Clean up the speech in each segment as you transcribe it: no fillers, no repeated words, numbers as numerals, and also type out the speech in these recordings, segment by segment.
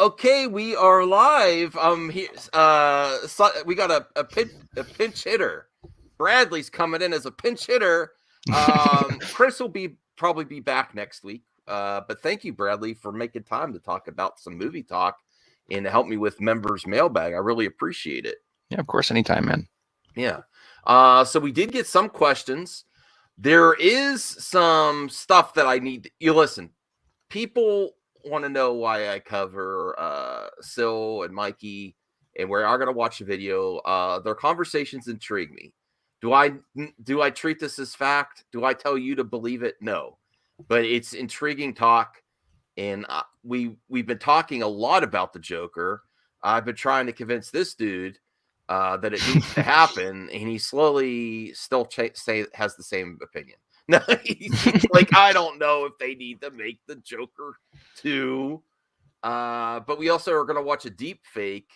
Okay, we are live. We got a pinch hitter. Bradley's coming in as a pinch hitter. Chris will probably be back next week. But thank you, Bradley, for making time to talk about some movie talk and to help me with members mailbag. I really appreciate it. Yeah, of course, anytime, man. Yeah. So we did get some questions. There is some stuff that I need. You listen, people want to know why I cover Sil and Mikey and where I'm going to watch the video. Their conversations intrigue me. Do I treat this as fact? Do I tell you to believe it? No, but it's intriguing talk. And we've been talking a lot about the Joker. I've been trying to convince this dude that it needs to happen, and he slowly still has the same opinion. No, like, I don't know if they need to make the Joker 2. But we also are going to watch a deep fake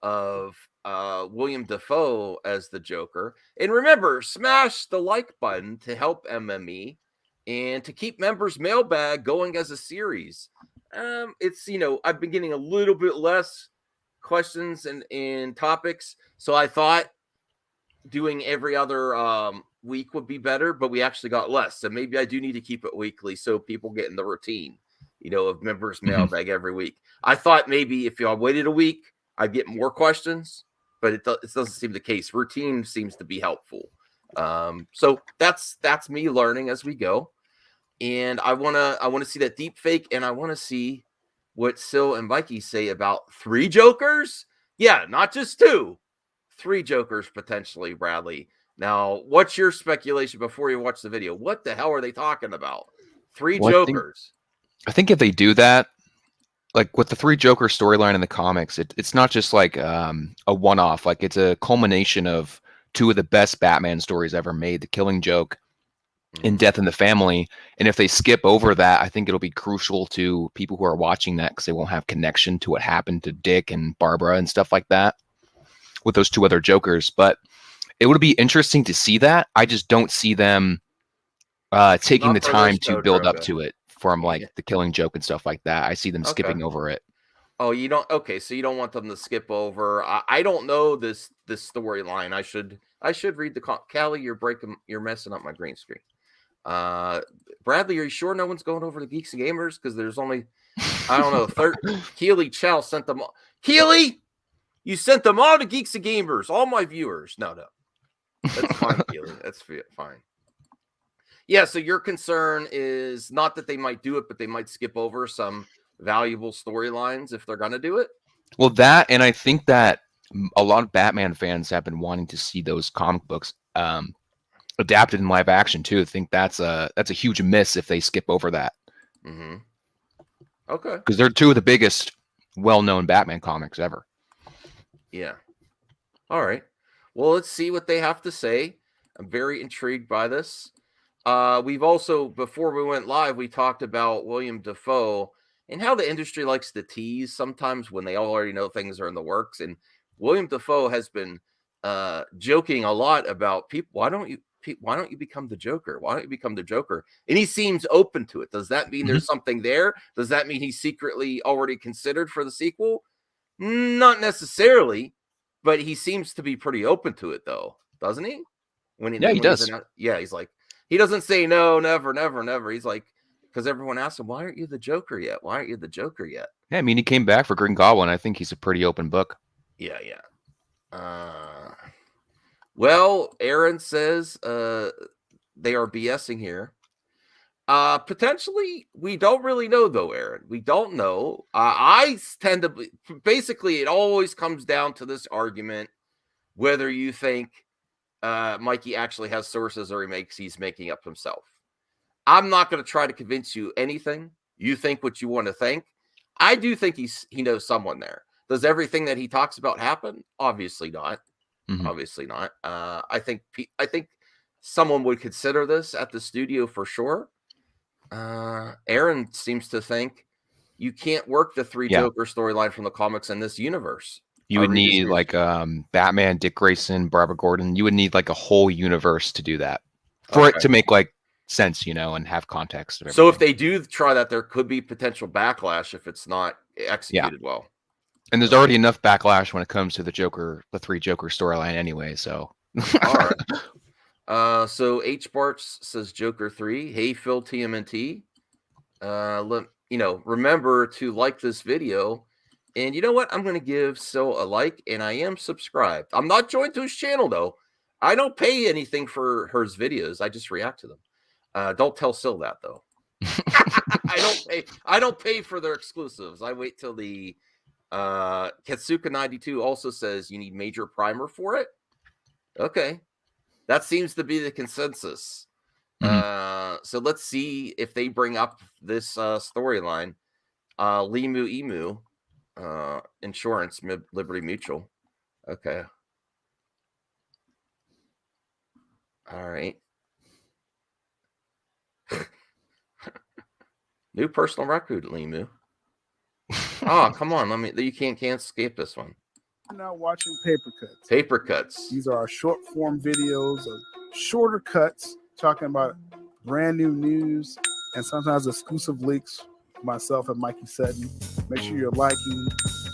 of Willem Dafoe as the Joker. And remember, smash the like button to help MME and to keep members mailbag going as a series. It's, I've been getting a little bit less questions and topics. So I thought doing every other week would be better, but we actually got less. So maybe I do need to keep it weekly so people get in the routine, of members mailbag every week. I thought maybe if y'all waited a week, I'd get more questions, but it doesn't seem the case. Routine seems to be helpful. So that's me learning as we go. And I want to see that deep fake, and I want to see what Sil and Mikey say about 3 Jokers. Yeah, not just 2. 3 Jokers potentially, Bradley. Now, what's your speculation before you watch the video? What the hell are they talking about? 3 Jokers. I think if they do that, like with the 3 Joker storyline in the comics, it's not just like a one-off. Like, it's a culmination of 2 of the best Batman stories ever made, The Killing Joke and Death in the Family. And if they skip over that, I think it'll be crucial to people who are watching that because they won't have connection to what happened to Dick and Barbara and stuff like that with those 2 other Jokers. But it would be interesting to see that. I just don't see them taking the time to build up to it from like The Killing Joke and stuff like that. I see them skipping over it. Oh, you don't? Okay, so you don't want them to skip over. I don't know this storyline. I should read the Callie. You're messing up my green screen. Bradley, are you sure no one's going over to Geeks and Gamers? Because there's only, I don't know, Keely Chow sent them all. Keely, you sent them all to Geeks and Gamers, all my viewers. No. That's fine, Keely. That's fine. Yeah, so your concern is not that they might do it, but they might skip over some valuable storylines if they're going to do it? Well, that, and I think that a lot of Batman fans have been wanting to see those comic books adapted in live action too. I think that's a huge miss if they skip over that. Mm-hmm. Okay. Because they're 2 of the biggest well-known Batman comics ever. Yeah. All right. Well, let's see what they have to say. I'm very intrigued by this. We've also, before we went live, we talked about Willem Dafoe and how the industry likes to tease sometimes when they already know things are in the works. And Willem Dafoe has been joking a lot about people. Why don't you become the Joker? Why don't you become the Joker? And he seems open to it. Does that mean there's something there? Does that mean he's secretly already considered for the sequel? Not necessarily, but he seems to be pretty open to it, though, doesn't he? He does. He's like, he doesn't say no, never, never, never. He's like, because everyone asks him, why aren't you the Joker yet? Why aren't you the Joker yet? Yeah, I mean, he came back for Green Goblin. I think he's a pretty open book. Yeah. Well, Aaron says they are BSing here. Potentially, we don't really know, though, Aaron. We don't know. I tend to basically, it always comes down to this argument whether you think Mikey actually has sources or he's making up himself. I'm not going to try to convince you anything. You think what you want to think. I do think he knows someone there. Does everything that he talks about happen? Obviously not. Mm-hmm. Obviously not. I think someone would consider this at the studio for sure. Aaron seems to think you can't work the 3 Joker storyline from the comics in this universe. You would need like Batman, Dick Grayson, Barbara Gordon. You would need like a whole universe to do that for it to make like sense, and have context. So if they do try that, there could be potential backlash if it's not executed well. And there's already enough backlash when it comes to the three Joker storyline anyway. So all right. So H Barts says Joker 3. Hey Phil TMNT. Remember to like this video. And you know what? I'm going to give Sil a like, and I am subscribed. I'm not joined to his channel, though. I don't pay anything for her videos. I just react to them. Don't tell Sil that, though. I don't pay for their exclusives. I wait till the Ketsuka92 also says you need major primer for it. Okay. That seems to be the consensus. So let's see if they bring up this storyline. Limu Emu. Insurance, Liberty Mutual. Okay. All right. New personal record, Limu. Oh, come on. You can't escape this one. I'm now watching Paper Cuts. Paper Cuts. These are our short form videos of shorter cuts talking about brand new news and sometimes exclusive leaks. Myself and Mikey Sutton. Make sure you're liking,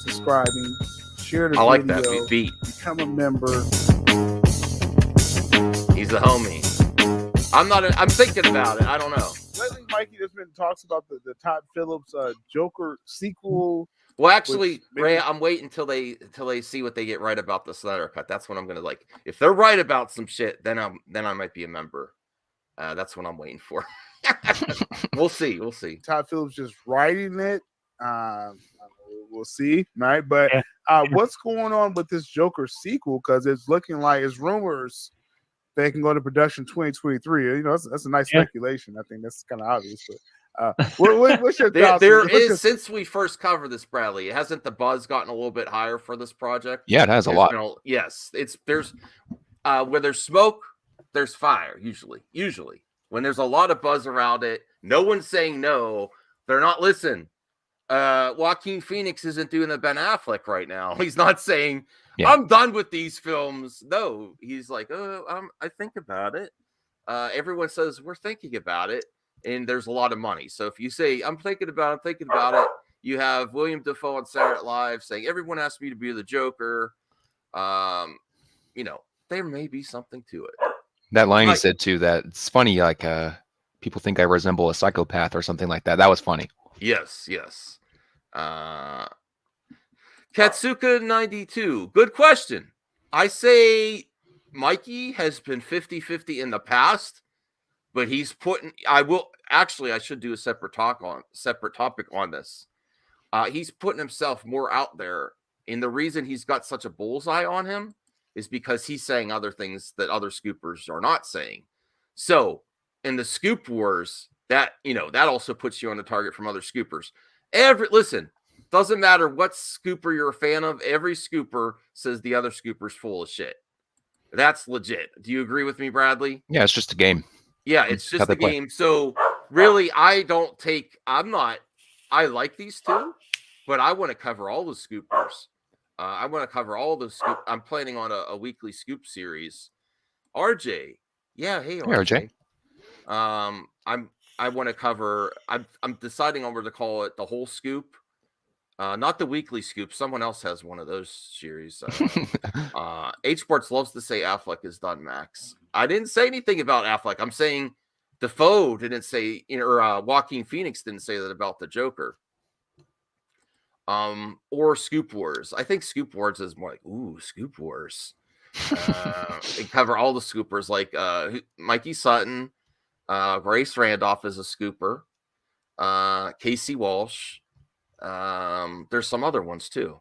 subscribing, share the video. I like that. We beat. Become a member. He's a homie. I'm thinking about it. I don't know. Lately, Mikey has been talks about the Todd Phillips Joker sequel. Well, actually, Ray, I'm waiting till they see what they get right about the Snyder Cut. That's when I'm gonna like. If they're right about some shit, then I might be a member. That's what I'm waiting for. We'll see. Todd Phillips just writing it. We'll see, right? But what's going on with this Joker sequel? Because it's looking like it's rumors they can go to production 2023. That's a nice speculation. I think that's kind of obvious. But what's your thoughts? Since we first covered this, Bradley, hasn't the buzz gotten a little bit higher for this project? Yeah, it has a lot. Yes, there's where there's smoke, there's fire. Usually. When there's a lot of buzz around it, no one's saying no. They're not listening. Joaquin Phoenix isn't doing the Ben Affleck right now. He's not saying, I'm done with these films. No, he's like, I think about it. Everyone says, we're thinking about it. And there's a lot of money. So if you say, I'm thinking about it, you have Willem Dafoe on Saturday Night Live saying, everyone asked me to be the Joker. There may be something to it. That line he said too, that it's funny, like people think I resemble a psychopath or something like that. That was funny. Yes. Katsuka92, good question. I say Mikey has been 50-50 in the past, but he's I should do a separate topic on this. He's putting himself more out there, and the reason he's got such a bullseye on him is because he's saying other things that other scoopers are not saying. So in the scoop wars, that also puts you on the target from other scoopers. Doesn't matter what scooper you're a fan of. Every scooper says the other scooper's full of shit. That's legit. Do you agree with me, Bradley? Yeah, it's just a game. Yeah, it's just a game. So really, I like these two, but I want to cover all the scoopers. I want to cover all the scoop. I'm planning on a weekly scoop series. RJ. Yeah, hey RJ. I want to cover. I'm deciding on where to call it, the whole scoop, not the weekly scoop. Someone else has one of those series. H Sports loves to say Affleck is done, Max. I didn't say anything about Affleck. I'm saying Defoe didn't say, or Joaquin Phoenix didn't say that about the Joker. Or Scoop Wars. I think Scoop Wars is more like, Scoop Wars. They cover all the scoopers, like Mikey Sutton. Grace Randolph is a scooper. Casey Walsh. There's some other ones too.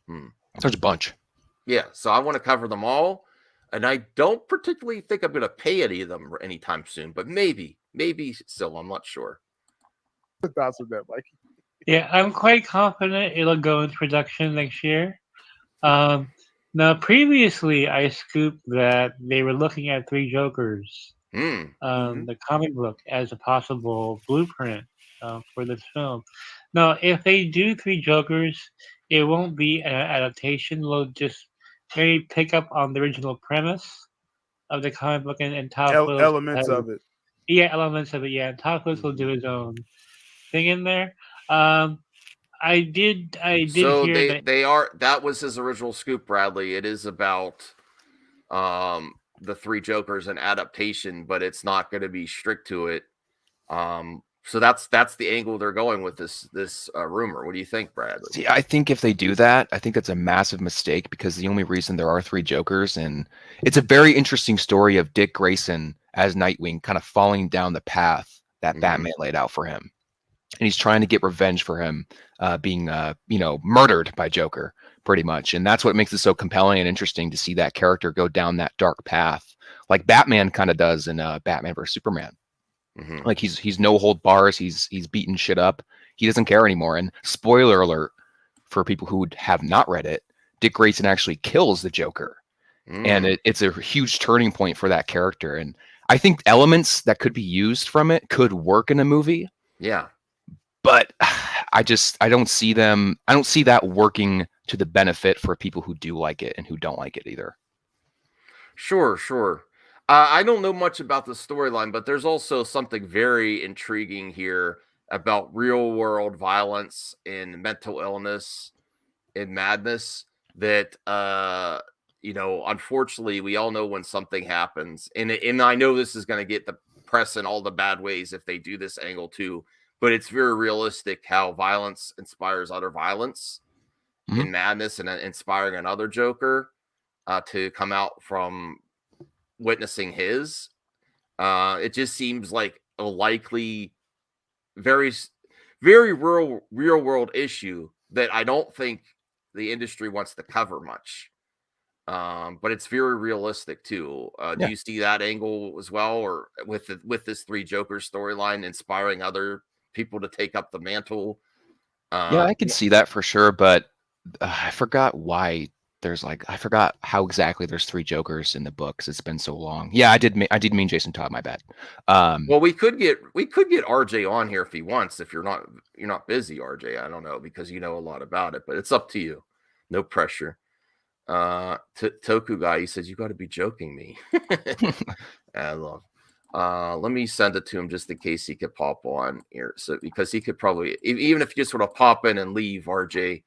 There's a bunch. Yeah, so I want to cover them all, and I don't particularly think I'm going to pay any of them anytime soon, but maybe still, I'm not sure. What thoughts with that, Mikey? Yeah, I'm quite confident it'll go into production next year. Now, previously, I scooped that they were looking at Three Jokers, the comic book, as a possible blueprint for this film. Now, if they do Three Jokers, it won't be an adaptation. We'll just maybe pick up on the original premise of the comic book and top elements of it. elements of it. Yeah, Tacos will do his own thing in there. I did So hear that. that was his original scoop, Bradley. It is about the Three Jokers and adaptation, but it's not going to be strict to it. So that's the angle they're going with this rumor. What do you think, Bradley? See, I think if they do that, I think that's a massive mistake because the only reason there are three Jokers, and it's a very interesting story of Dick Grayson as Nightwing kind of falling down the path that Batman laid out for him. And he's trying to get revenge for him being, murdered by Joker, pretty much. And that's what makes it so compelling and interesting to see that character go down that dark path, like Batman kind of does in Batman vs Superman. Like he's no hold bars. He's beating shit up. He doesn't care anymore. And spoiler alert for people who have not read it, Dick Grayson actually kills the Joker, and it's a huge turning point for that character. And I think elements that could be used from it could work in a movie. Yeah. But I don't see them. I don't see that working to the benefit for people who do like it and who don't like it either. Sure. I don't know much about the storyline, but there's also something very intriguing here about real world violence and mental illness and madness that, unfortunately we all know when something happens, and I know this is going to get the press in all the bad ways if they do this angle too, but it's very realistic how violence inspires other violence and madness, and inspiring another Joker to come out from witnessing his. It just seems like a likely, very, very real world issue that I don't think the industry wants to cover much. But it's very realistic too. Do you see that angle as well, or with this Three Jokers storyline inspiring other people to take up the mantle? Yeah, I can see that for sure, but I forgot why I forgot how exactly there's three Jokers in the books. It's been so long. Yeah, I did mean Jason Todd. My bad. Well, we could get RJ on here if he wants. If you're not busy, RJ. I don't know, because you know a lot about it, but it's up to you. No pressure. Toku guy, he says you got to be joking me. I love. Let me send it to him just in case he could pop on here. So because he could probably, even if you just sort of pop in and leave, RJ,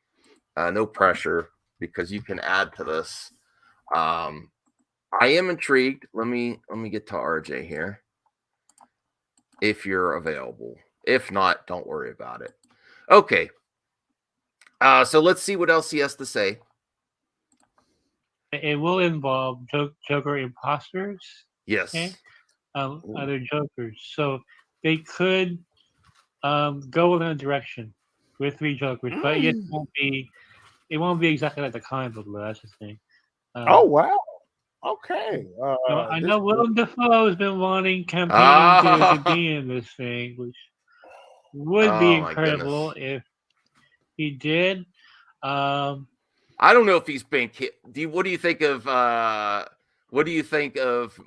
no pressure, because you can add to this. I am intrigued. Let me get to RJ here. If you're available. If not, don't worry about it. Okay. So let's see what else he has to say. It will involve Joker imposters. Yes. Okay? Other Jokers. So they could go in a direction with three Jokers, but it won't be exactly like the comic book. That's the thing. Oh wow! Okay. I know Willem Dafoe has been wanting campaigning to be in this thing, which would be incredible if he did. I don't know if he's been. What do you think of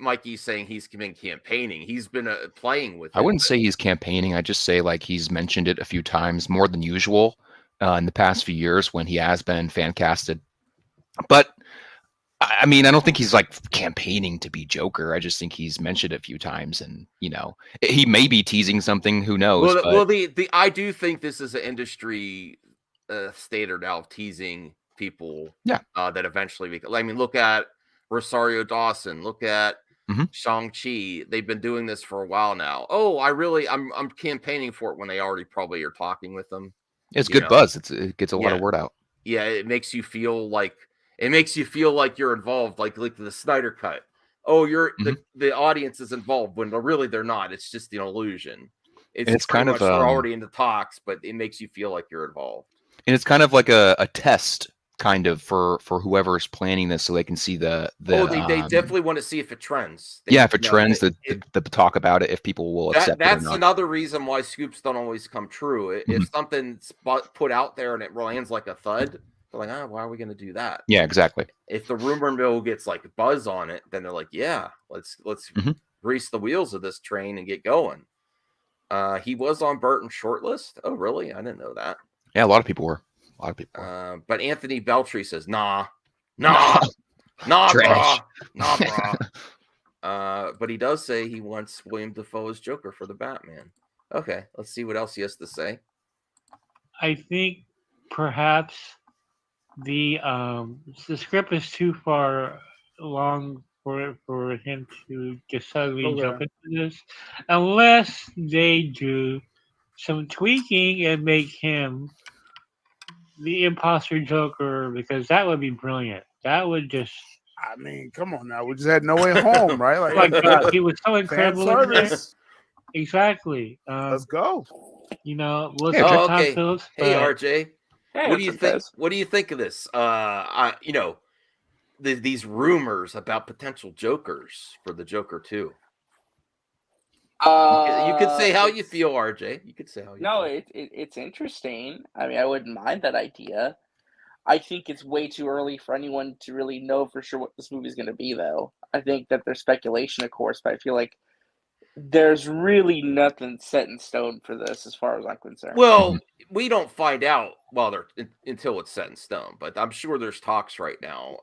Mikey saying he's been campaigning? He's been playing with it. I wouldn't say he's campaigning. I just say like he's mentioned it a few times more than usual in the past few years when he has been fan casted. But I mean, I don't think he's like campaigning to be Joker. I just think he's mentioned it a few times, and he may be teasing something. Who knows? I do think this is an industry standard now of teasing people. Yeah. That eventually, I mean, look at Rosario Dawson. Look at Shang-Chi. They've been doing this for a while now. Oh, I'm campaigning for it when they already probably are talking with them. It's good buzz. It gets a lot of word out. Yeah, it makes you feel like you're involved, like the Snyder Cut. Oh, the audience is involved when really they're not. It's just an illusion. It's kind of they're already in the talks, but it makes you feel like you're involved. And it's kind of like a test, kind of for whoever's planning this, so they can see they definitely want to see if it trends. If it trends, the talk about it, if people will accept it or not. That's another reason why scoops don't always come true. If something's put out there and it lands like a thud, they're like, why are we going to do that? Yeah, exactly. If the rumor mill gets like buzz on it, then they're like, yeah, let's grease the wheels of this train and get going. He was on Burton's shortlist. Oh, really? I didn't know that. Yeah, a lot of people were. But Anthony Beltry says, nah, brah. But he does say he wants William Dafoe as Joker for the Batman. Okay, let's see what else he has to say. I think perhaps the script is too far long for him to just suddenly jump into this, unless they do some tweaking and make him the imposter Joker, because that would be brilliant. That would just. I mean, come on now. We just had No Way Home, right? Oh my God, he was so fan incredible in there. service. Exactly. Let's go. We'll Hey, see Oh, Todd okay. Phillips, Hey, but RJ, Hey, what do you what's up, think? guys? What do you think of this? These rumors about potential Jokers for the Joker 2. You could say how you feel, RJ. You could say how you No, feel. it's interesting. I mean, I wouldn't mind that idea. I think it's way too early for anyone to really know for sure what this movie's going to be, though. I think that there's speculation, of course, but I feel like there's really nothing set in stone for this, as far as I'm concerned. Well, we don't find out until it's set in stone, but I'm sure there's talks right now.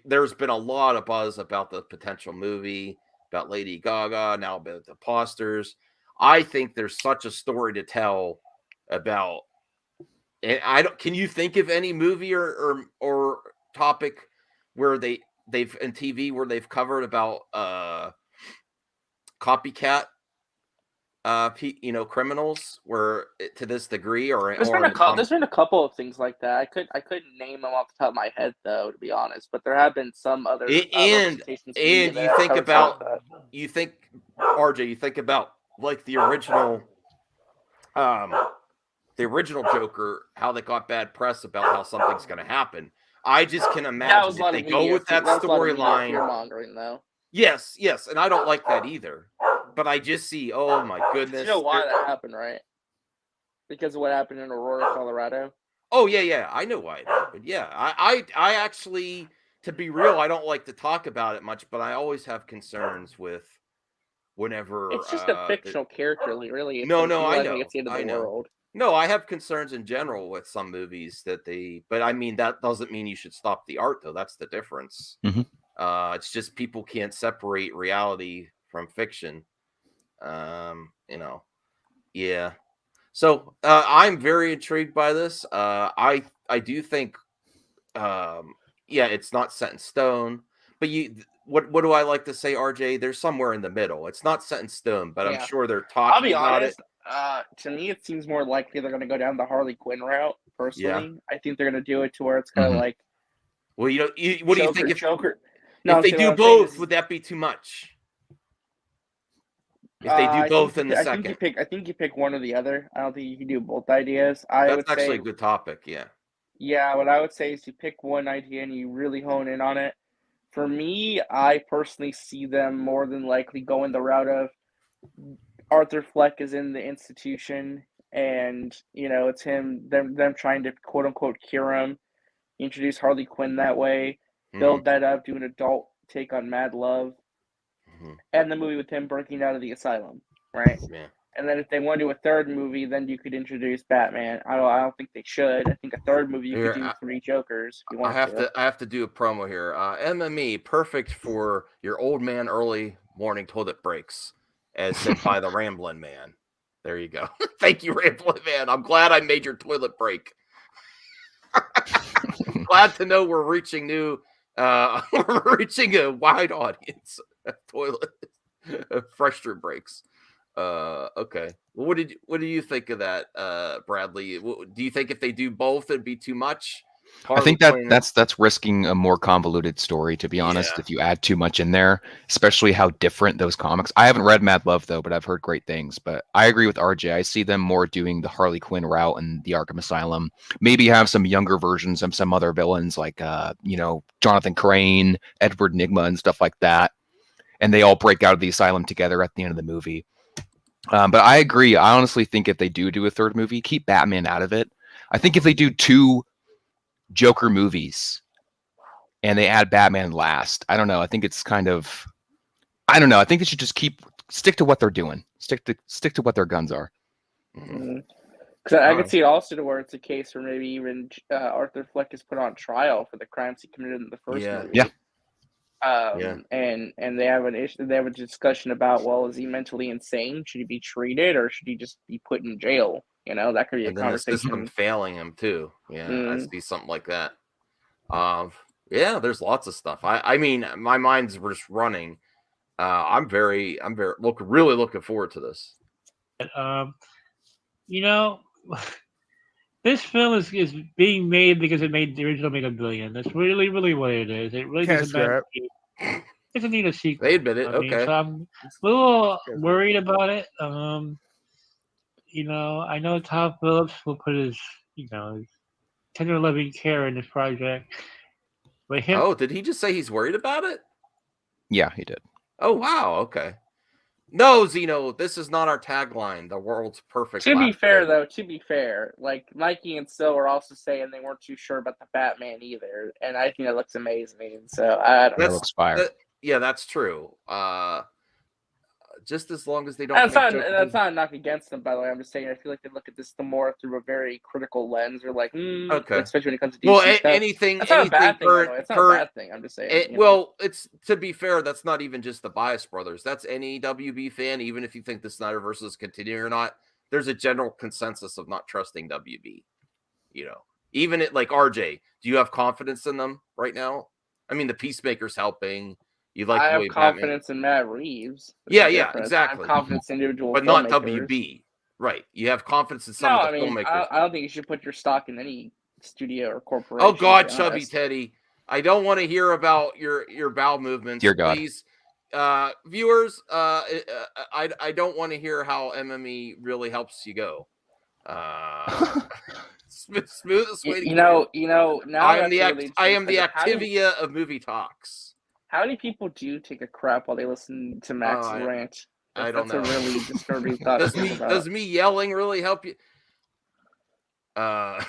There's been a lot of buzz about the potential movie, about Lady Gaga, now about the posters. I think there's such a story to tell about. And I don't. Can you think of any movie or topic where they've in TV where they've covered about copycat criminals where to this degree There's been a couple of things like that. I couldn't name them off the top of my head, though, to be honest. But there have been some other representations to media that you have think covered some of about that. you think RJ, you think about like the original Joker, how they got bad press about how something's going to happen. I just can imagine if they go with that storyline. Fear-mongering, though. Yes, and I don't like that either. But I just see, oh my goodness. You know why that happened, right? Because of what happened in Aurora, Colorado. Oh yeah, I know why it happened. Yeah, I actually, to be real, I don't like to talk about it much, but I always have concerns with whenever it's just a fictional character, really. No, I know. It's the end of the world. No, I have concerns in general with some movies but I mean that doesn't mean you should stop the art, though. That's the difference. Mm-hmm. It's just people can't separate reality from fiction. Yeah. So I'm very intrigued by this. I do think, it's not set in stone. But what do I like to say, RJ? There's somewhere in the middle. It's not set in stone, but I'm sure they're talking. I'll be honest. About it. To me, it seems more likely they're going to go down the Harley Quinn route. Personally, I think they're going to do it to where it's kind of like. Well, what do you think if Joker? If they do both, would that be too much? If they do both in the second, I think you pick one or the other. I don't think you can do both ideas. That's actually a good topic. Yeah. Yeah, what I would say is you pick one idea and you really hone in on it. For me, I personally see them more than likely going the route of Arthur Fleck is in the institution, and it's them trying to quote unquote cure him. Introduce Harley Quinn that way, build that up, do an adult take on Mad Love, and the movie with him breaking out of the asylum, right? Yeah. And then if they want to do a third movie, then you could introduce Batman. I don't think they should. I think a third movie you could do 3 Jokers. If you want I have to do a promo here. MME, perfect for your old man early morning toilet breaks, as said by the Ramblin' Man. There you go. Thank you, Ramblin' Man. I'm glad I made your toilet break. Glad to know we're reaching we're reaching a wide audience. Toilet restroom breaks. Okay. Well, what do you think of that, Bradley? Do you think if they do both, it'd be too much? I think that's risking a more convoluted story, to be honest, if you add too much in there, especially how different those comics. I haven't read Mad Love, though, but I've heard great things. But I agree with RJ. I see them more doing the Harley Quinn route and the Arkham Asylum. Maybe have some younger versions of some other villains like, Jonathan Crane, Edward Nygma, and stuff like that. And they all break out of the asylum together at the end of the movie. But I agree. I honestly think if they do a third movie, keep Batman out of it. I think if they do 2 Joker movies and they add Batman last, I don't know. I think it's I don't know. I think they should just stick to what they're doing. Stick to what their guns are. Because I could see it also to where it's a case where maybe even Arthur Fleck is put on trial for the crimes he committed in the first movie. Yeah. And they have an issue. They have a discussion about, well, is he mentally insane? Should he be treated, or should he just be put in jail? You know, that could be a conversation. The system failing him too. Yeah, I see something like that. Yeah, there's lots of stuff. I mean, my mind's just running. I'm really looking forward to this. You know, this film is being made because the original made $1 billion. That's really, really what it is. It really doesn't need a sequel. They admit it. Okay. So I'm a little worried about it. You know, I know Todd Phillips will put his tender loving care in this project. But did he just say he's worried about it? Yeah, he did. Oh, wow. Okay. No, Zeno, this is not our tagline. The world's perfect. To be fair, like Mikey and Sil were also saying they weren't too sure about the Batman either, and I think that looks amazing. So I don't know. That looks fire. Yeah, that's true. Just as long as they don't. That's not a knock against them, by the way. I'm just saying I feel like they look at this more through a very critical lens. Or like, okay, especially when it comes to DC stuff. Anything. That's not a bad thing. It's not a bad thing. I'm just saying. It's to be fair. That's not even just the Bias Brothers. That's any WB fan. Even if you think the Snyderverse is continuing or not, there's a general consensus of not trusting WB. You know, even like RJ. Do you have confidence in them right now? I mean, the Peacemaker's helping. I have confidence in Matt Reeves. Yeah, exactly. I have confidence in individual but not WB. Right. You have confidence in some of the filmmakers. I don't think you should put your stock in any studio or corporation. Oh, God, Chubby Teddy. I don't want to hear about your bowel movements. Dear God. Please. Viewers, I don't want to hear how MME really helps you go. Smoothest way to now I am the Activia of movie talks. How many people do take a crap while they listen to Max rant? I don't know. That's a really disturbing thought. Does me yelling really help you? I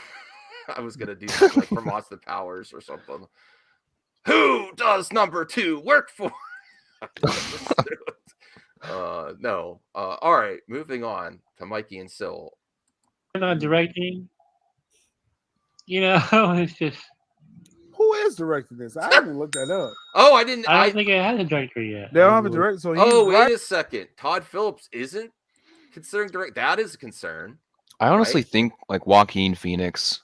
was gonna do something like from Austin Powers or something. Who does number 2 work for? No. All right, moving on to Mikey and Sil. Not directing. You know, it's just. Who is directing this? I haven't looked that up. Oh, I didn't. I don't think it has a director yet. They don't have a director. So wait a second. Todd Phillips isn't considering direct. That is a concern. I honestly think like Joaquin Phoenix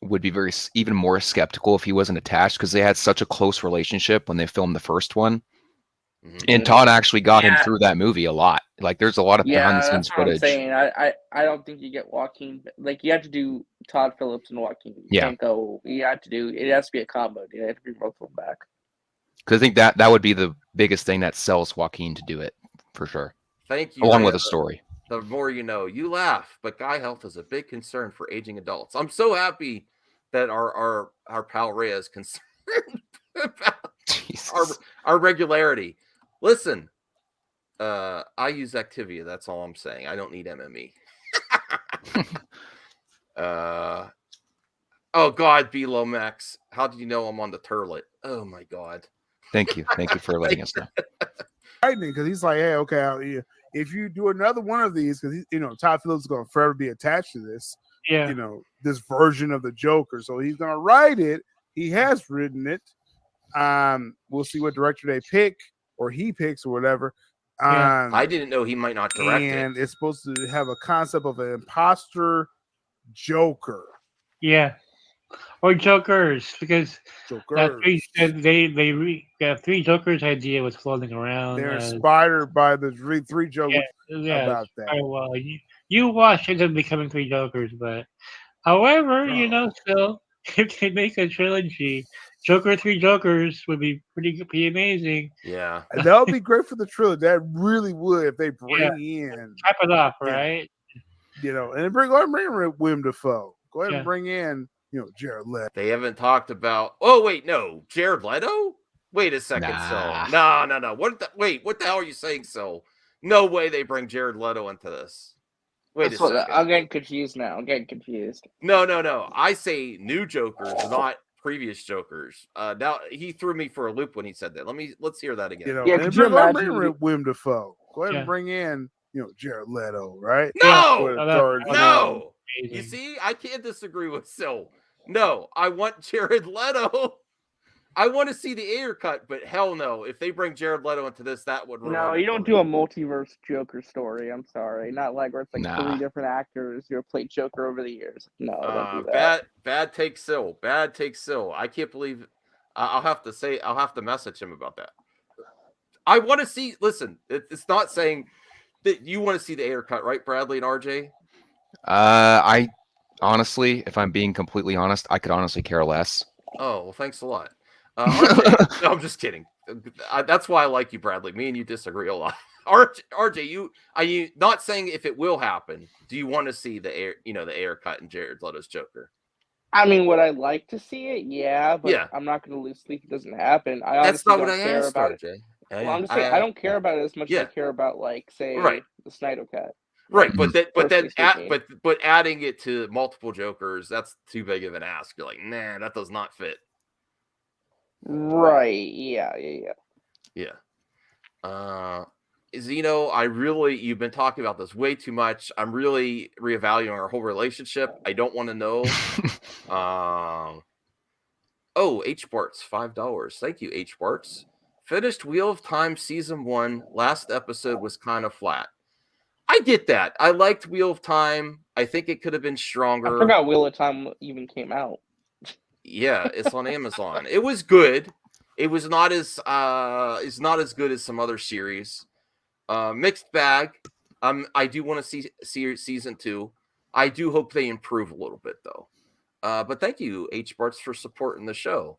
would be even more skeptical if he wasn't attached because they had such a close relationship when they filmed the first one. Mm-hmm. And Todd actually got him through that movie a lot. Like there's a lot of behind the scenes footage. I'm saying. I don't think you get Joaquin. Like you have to do Todd Phillips and Joaquin. You can't go. You have to do. It has to be a combo. You have to bring both of them back. Because I think that would be the biggest thing that sells Joaquin to do it for sure. Thank you. Along with a story. The more you know. You laugh, but guy health is a big concern for aging adults. I'm so happy that our pal Rhea is concerned about our regularity. Listen, I use Activia. That's all I'm saying. I don't need MME. Oh God, B Lomax. How did you know I'm on the turlet? Oh my God. Thank you for letting us know. Frightening because he's like, hey, okay, if you do another one of these, because Todd Phillips is going to forever be attached to this. Yeah. This version of the Joker, so he's going to write it. He has written it. We'll see what director they pick. Or he picks or whatever. I didn't know he might not direct it. And it's supposed to have a concept of an imposter Joker. Yeah. Or Jokers, because Jokers. That 3 Jokers idea was floating around. They're inspired by the three Jokers about that. Well, you watch it becoming 3 Jokers, but however, still, if they make a trilogy, Joker 3 Jokers would be pretty amazing. Yeah. That would be great for the trilogy. That really would if they bring in. Cap it off, right? And bring Willem Dafoe. Go ahead and bring in, Jared Leto. They haven't talked about. Oh wait, no, Jared Leto. Wait a second, So. No. What the hell are you saying, So? No way they bring Jared Leto into this. Wait a second. I'm getting confused now. No. I say new Jokers, not previous Jokers. Now he threw me for a loop when he said that. Let's hear that again. Could you imagine Willem Dafoe? Go ahead and bring in, Jared Leto, right? No. You see, I can't disagree with Sil. No, I want Jared Leto. I want to see the Ayer cut, but hell no. If they bring Jared Leto into this, that would ruin No, it you for don't me. do a multiverse Joker story. I'm sorry, not like where it's like Nah. 3 different actors who have played Joker over the years. No, don't do that. Bad take, Sil. Bad take, Sil. I can't believe. I'll have to message him about that. I want to see. Listen, it's not saying that you want to see the Ayer cut, right, Bradley and RJ? I honestly, if I'm being completely honest, I could honestly care less. Oh, well, thanks a lot. RJ, no, I'm just kidding. That's why I like you, Bradley. Me and you disagree a lot. RJ, are you not saying if it will happen? Do you want to see the Ayer cut in Jared Leto's Joker? I mean, would I like to see it? Yeah, but Yeah. I'm not going to lose sleep if it doesn't happen. I That's honestly not what don't I care asked, about it. RJ. Well, I'm just saying I don't care about it as much as I care about, like, say, Right. the Snyder cut. Right, Like, but adding it to multiple Jokers, that's too big of an ask. You're like, nah, that does not fit. Right. Yeah. Zeno, you've been talking about this way too much. I'm really reevaluating our whole relationship. I don't want to know. H Barts, $5. Thank you, H Barts. Finished Wheel of Time season 1. Last episode was kind of flat. I get that. I liked Wheel of Time. I think it could have been stronger. I forgot Wheel of Time even came out. Yeah, it's on Amazon. It was good. It was not as good as some other series. Mixed bag. I do want to see season 2. I do hope they improve a little bit though. But thank you, H Barts, for supporting the show.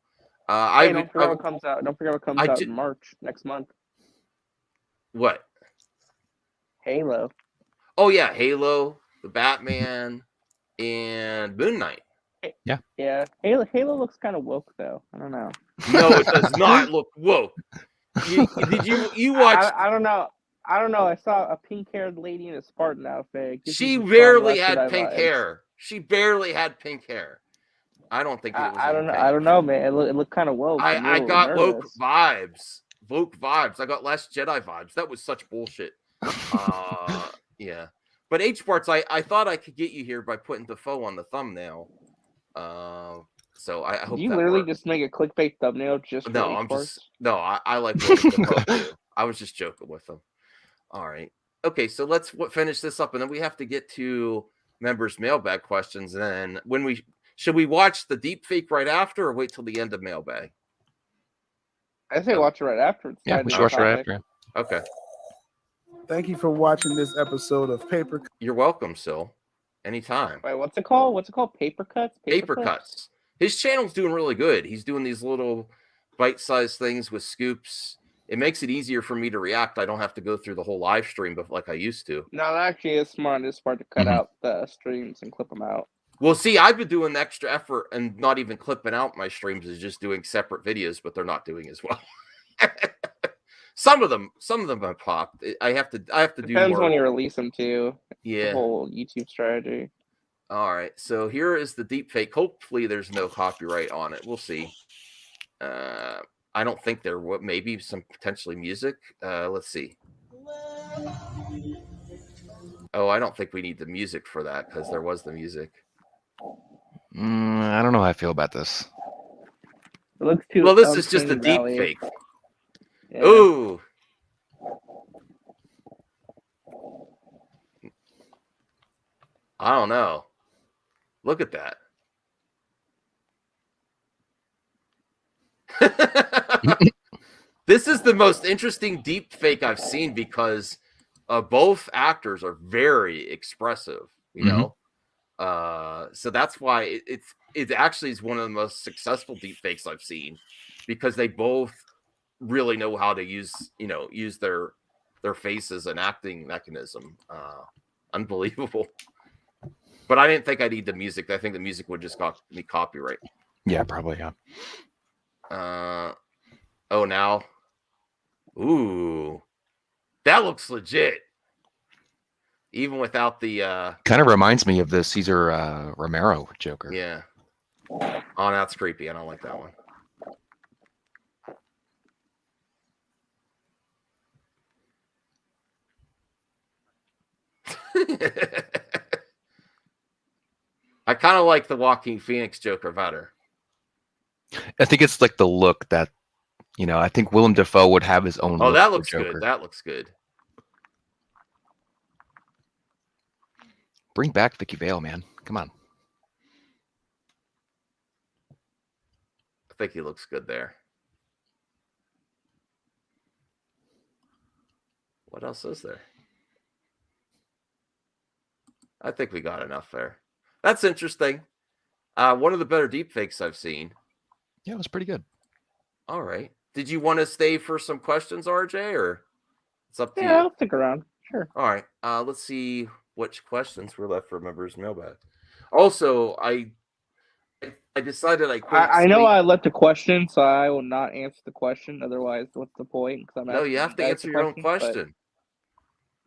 Don't forget what comes out. Don't forget what comes out in March next month. What? Halo. Oh yeah, Halo, the Batman, and Moon Knight. Yeah. Halo looks kind of woke though. I don't know. No, it does not look woke. Did you watch? I don't know. I saw a pink-haired lady in a Spartan outfit. She barely had pink hair. She barely had pink hair. I don't think it was. I don't know. I don't know, man. It looked kind of woke. I got woke vibes. I got Last Jedi vibes. That was such bullshit. Yeah. But H Barts, I thought I could get you here by putting Defoe on the thumbnail. So I hope you that literally worked. just make a clickbait thumbnail just for I like Defoe too. I was just joking with him. All right. Okay, so let's finish this up, and then we have to get to members' mailbag questions. And then should we watch the deepfake right after, or wait till the end of mailbag? I say watch it right after. Yeah, we should watch it right after. Okay. Thank you for watching this episode of Paper. You're welcome, Sil. Anytime. Wait, what's it called? Paper Cuts? Paper Cuts. His channel's doing really good. He's doing these little bite-sized things with scoops. It makes it easier for me to react. I don't have to go through the whole live stream like I used to. No, that actually is smart. It's smart to cut out the streams and clip them out. Well, see, I've been doing the extra effort and not even clipping out my streams, is just doing separate videos, but they're not doing as well. Some of them have popped. I have to do more. Depends when you release them too. Yeah. The whole YouTube strategy. All right. So here is the deepfake. Hopefully there's no copyright on it. We'll see. I don't think there would. Maybe some potentially music. Let's see. Oh, I don't think we need the music for that because there was the music. I don't know how I feel about this. It looks too. Well, this is just a deepfake. Yeah. Ooh. I don't know. Look at that. This is the most interesting deep fake I've seen because both actors are very expressive, you know. So that's why it actually is one of the most successful deep fakes I've seen because they both really know how to use their face as an acting mechanism. Unbelievable. But I didn't think I need the music. I think the music would just got me copyright. Yeah, probably. Yeah. Oh, now. Ooh, that looks legit. Even without the. Kind of reminds me of the Cesar Romero Joker. Yeah. Oh, that's creepy. I don't like that one. I kind of like the Joaquin Phoenix Joker better. I think it's like the look that, I think Willem Dafoe would have his own Oh, look that for looks Joker. good. That looks good. Bring back Vicky Vale, man. Come on. I think he looks good there. What else is there? I think we got enough there. That's interesting. One of the better deepfakes I've seen. Yeah, it was pretty good. All right. Did you want to stay for some questions, RJ, or it's up to you? Yeah, I'll stick around. Sure. All right. Let's see which questions were left for members' mailbag. Also, I decided I know I left a question, so I will not answer the question. Otherwise, what's the point? Because No, you have to answer your own question.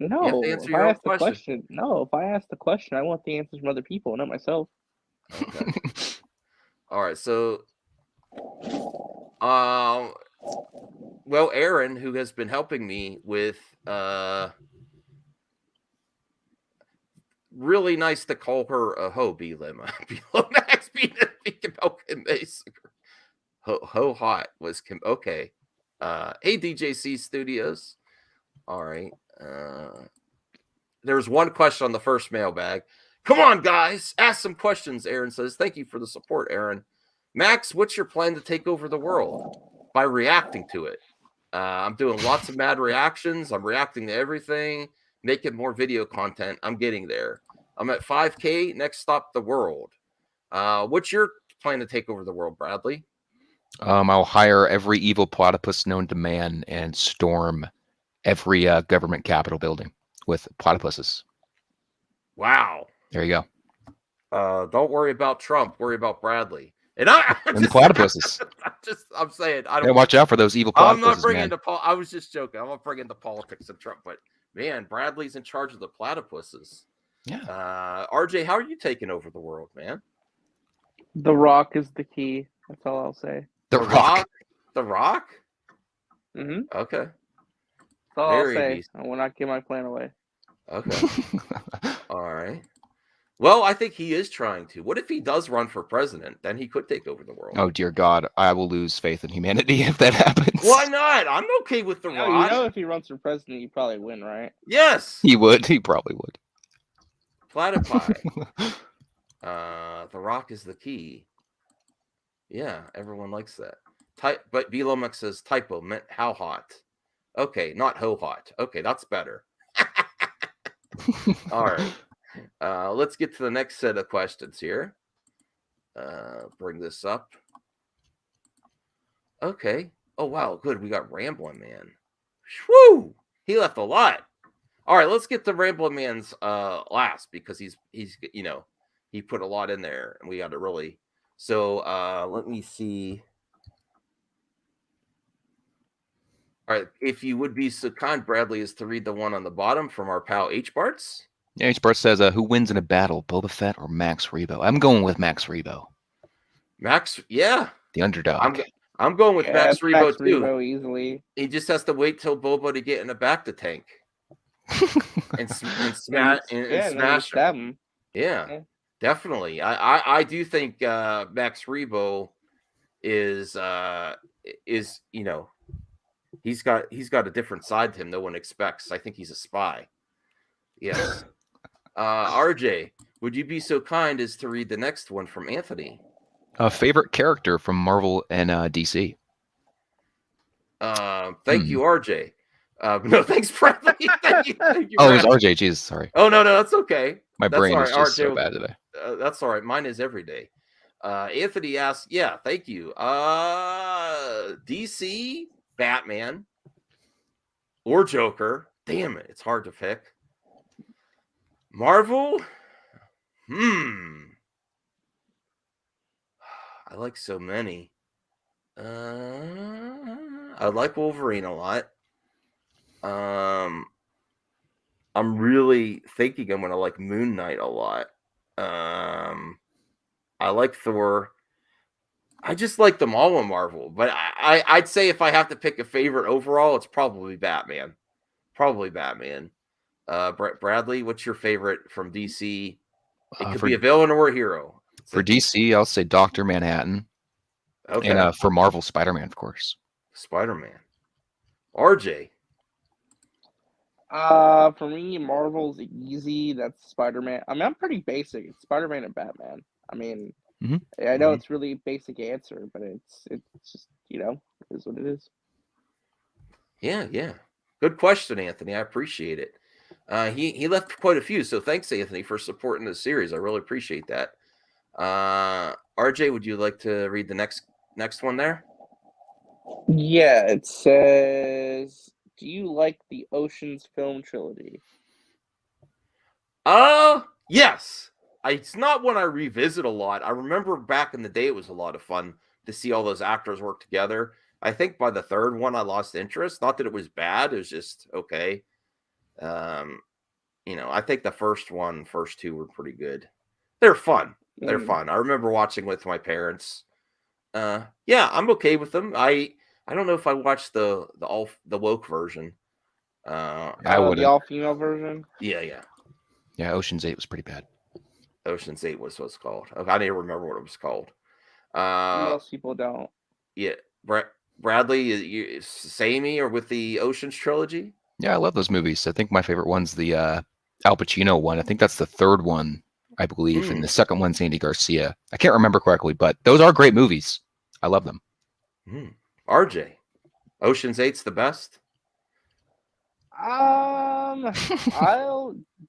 No, You have to answer if your I own ask the question, if I ask the question, I want the answers from other people, not myself. Okay. All right. So, well, Aaron, who has been helping me with, really nice to call her a ho, Belema. Max Ho hot was okay. Hey, DJC Studios. All right. There's one question on the first mailbag. Come on, guys. Ask some questions, Aaron says. Thank you for the support, Aaron. Max, what's your plan to take over the world? By reacting to it. I'm doing lots of mad reactions. I'm reacting to everything, making more video content. I'm getting there. I'm at 5K. Next stop, the world. What's your plan to take over the world, Bradley? I'll hire every evil platypus known to man and storm every government capitol building with platypuses. Wow. There you go. Don't worry about Trump. Worry about Bradley. And the platypuses. I'm saying I don't. Yeah, watch out for those evil platypuses. I'm not bringing I was just joking. I'm not bringing the politics of Trump, but man, Bradley's in charge of the platypuses. Yeah. RJ, how are you taking over the world, man? The Rock is the key. That's all I'll say. The Rock. The Rock. Mm-hmm. Okay. That's all I'll say. I will not give my plan away. Okay. All right. Well, I think he is trying to. What if he does run for president? Then he could take over the world. Oh, dear God. I will lose faith in humanity if that happens. Why not? I'm okay with the Rock. You know, if he runs for president, he'd probably win, right? Yes. He would. He probably would. Platypi. The Rock is the key. Yeah, everyone likes that. But Belomex says typo meant how hot. Okay, not ho hot. Okay, that's better. All right. Let's get to the next set of questions here. Bring this up. Okay. Oh, wow. Good. We got Ramblin' Man. Woo! He left a lot. All right. Let's get to Ramblin' Man's last because he's he put a lot in there and we got to really. So let me see. All right. If you would be so kind, Bradley, is to read the one on the bottom from our pal H. Bartz. Yeah, H. Bartz says, who wins in a battle, Boba Fett or Max Rebo? I'm going with Max Rebo. Max, yeah. The underdog. I'm going with Max Rebo too. Rebo easily. He just has to wait till Boba to get in the back to tank. and smash him. Yeah, definitely. I do think Max Rebo is he's got a different side to him no one expects. I think he's a spy. Yes. RJ, would you be so kind as to read the next one from Anthony? Favorite character from Marvel and DC? Thank you, RJ. No, thanks, Bradley. Thank you, oh, it was RJ. Jesus, sorry. Oh, no, that's okay. My brain is just so bad today. That's all right. Mine is every day. Anthony asks, yeah, thank you. DC, Batman, or Joker. Damn it, it's hard to pick. Marvel? I like so many. I like Wolverine a lot. I'm really thinking I'm gonna like Moon Knight a lot. I like Thor. I just like them all in Marvel, but I'd say if I have to pick a favorite overall, it's probably Batman. Bradley, what's your favorite from DC? It could be a villain or a hero. For DC, I'll say Dr. Manhattan. Okay. And for Marvel, Spider-Man, of course. Spider-Man. RJ. For me, Marvel's easy. That's Spider-Man. I mean, I'm pretty basic. It's Spider-Man and Batman. I mean, I know it's really a basic answer, but it's just, you know, it is what it is. Yeah. Good question, Anthony. I appreciate it. He left quite a few, so thanks, Anthony, for supporting the series. I really appreciate that. RJ, would you like to read the next one there? Yeah, it says, do you like the Ocean's film trilogy? Yes. It's not one I revisit a lot. I remember back in the day it was a lot of fun to see all those actors work together. I think by the third one I lost interest. Not that it was bad, it was just okay. I think the first two were pretty good. They're fun. They're fun. I remember watching with my parents. Yeah, I'm okay with them. I don't know if I watched the woke version. I would. The all-female version? Yeah. Yeah, Ocean's 8 was pretty bad. Ocean's 8 was what it's called. Okay, I didn't remember what it was called. Most people don't. Yeah. Bradley, you samey or with the Ocean's trilogy? Yeah, I love those movies. I think my favorite one's the Al Pacino one. I think that's the third one, I believe, and the second one's Andy Garcia. I can't remember correctly, but those are great movies. I love them. RJ, Ocean's 8's the best? I'll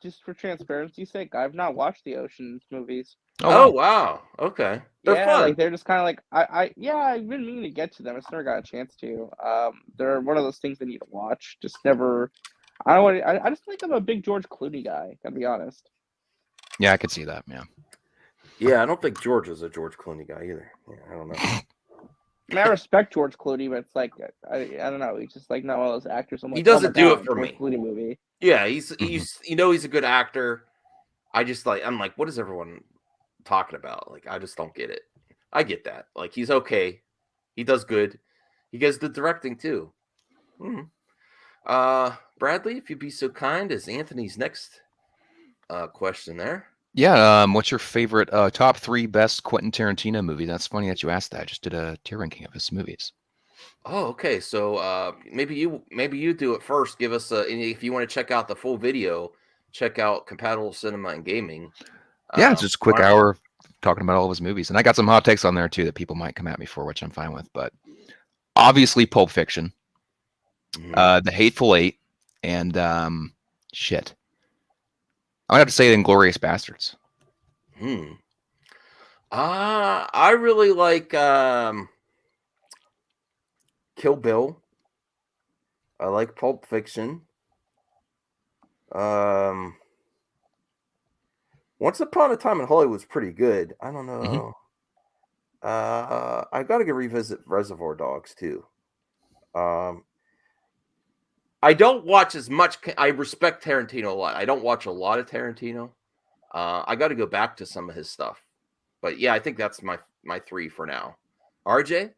just for transparency's sake, I've not watched the Ocean's movies. Oh wow. Okay. They're fun. Like they're just kind of like I've been meaning to get to them. I just never got a chance to. They're one of those things I need to watch. Just never. I just think I'm a big George Clooney guy. Gotta be honest. Yeah, I could see that. Yeah. Yeah, I don't think George is a George Clooney guy either. Yeah, I don't know. I mean, I respect George Clooney, but it's like I don't know. He's just like not one of those actors. I'm like, he doesn't do it for George me. Clooney movie. Yeah, he's he's a good actor. I'm like, what is everyone talking about? Like, I just don't get it. I get that. Like, he's okay. He does good. He does the directing too. Bradley, if you'd be so kind, as Anthony's next question there. Yeah, what's your favorite top 3 best Quentin Tarantino movie? That's funny that you asked that. I just did a tier ranking of his movies. Oh, okay. So maybe you do it first. Give us if you want to check out the full video, check out Compatible Cinema and Gaming. Yeah, it's just a quick hour talking about all of his movies, and I got some hot takes on there too that people might come at me for, which I'm fine with. But obviously, Pulp Fiction, The Hateful Eight, and shit. I would have to say Inglourious Bastards. I really like Kill Bill. I like Pulp Fiction. Once Upon a Time in Hollywood was pretty good. I don't know. I got to revisit Reservoir Dogs too. I don't watch as much. I respect Tarantino a lot. I don't watch a lot of Tarantino. I got to go back to some of his stuff. But yeah, I think that's my 3 for now. RJ?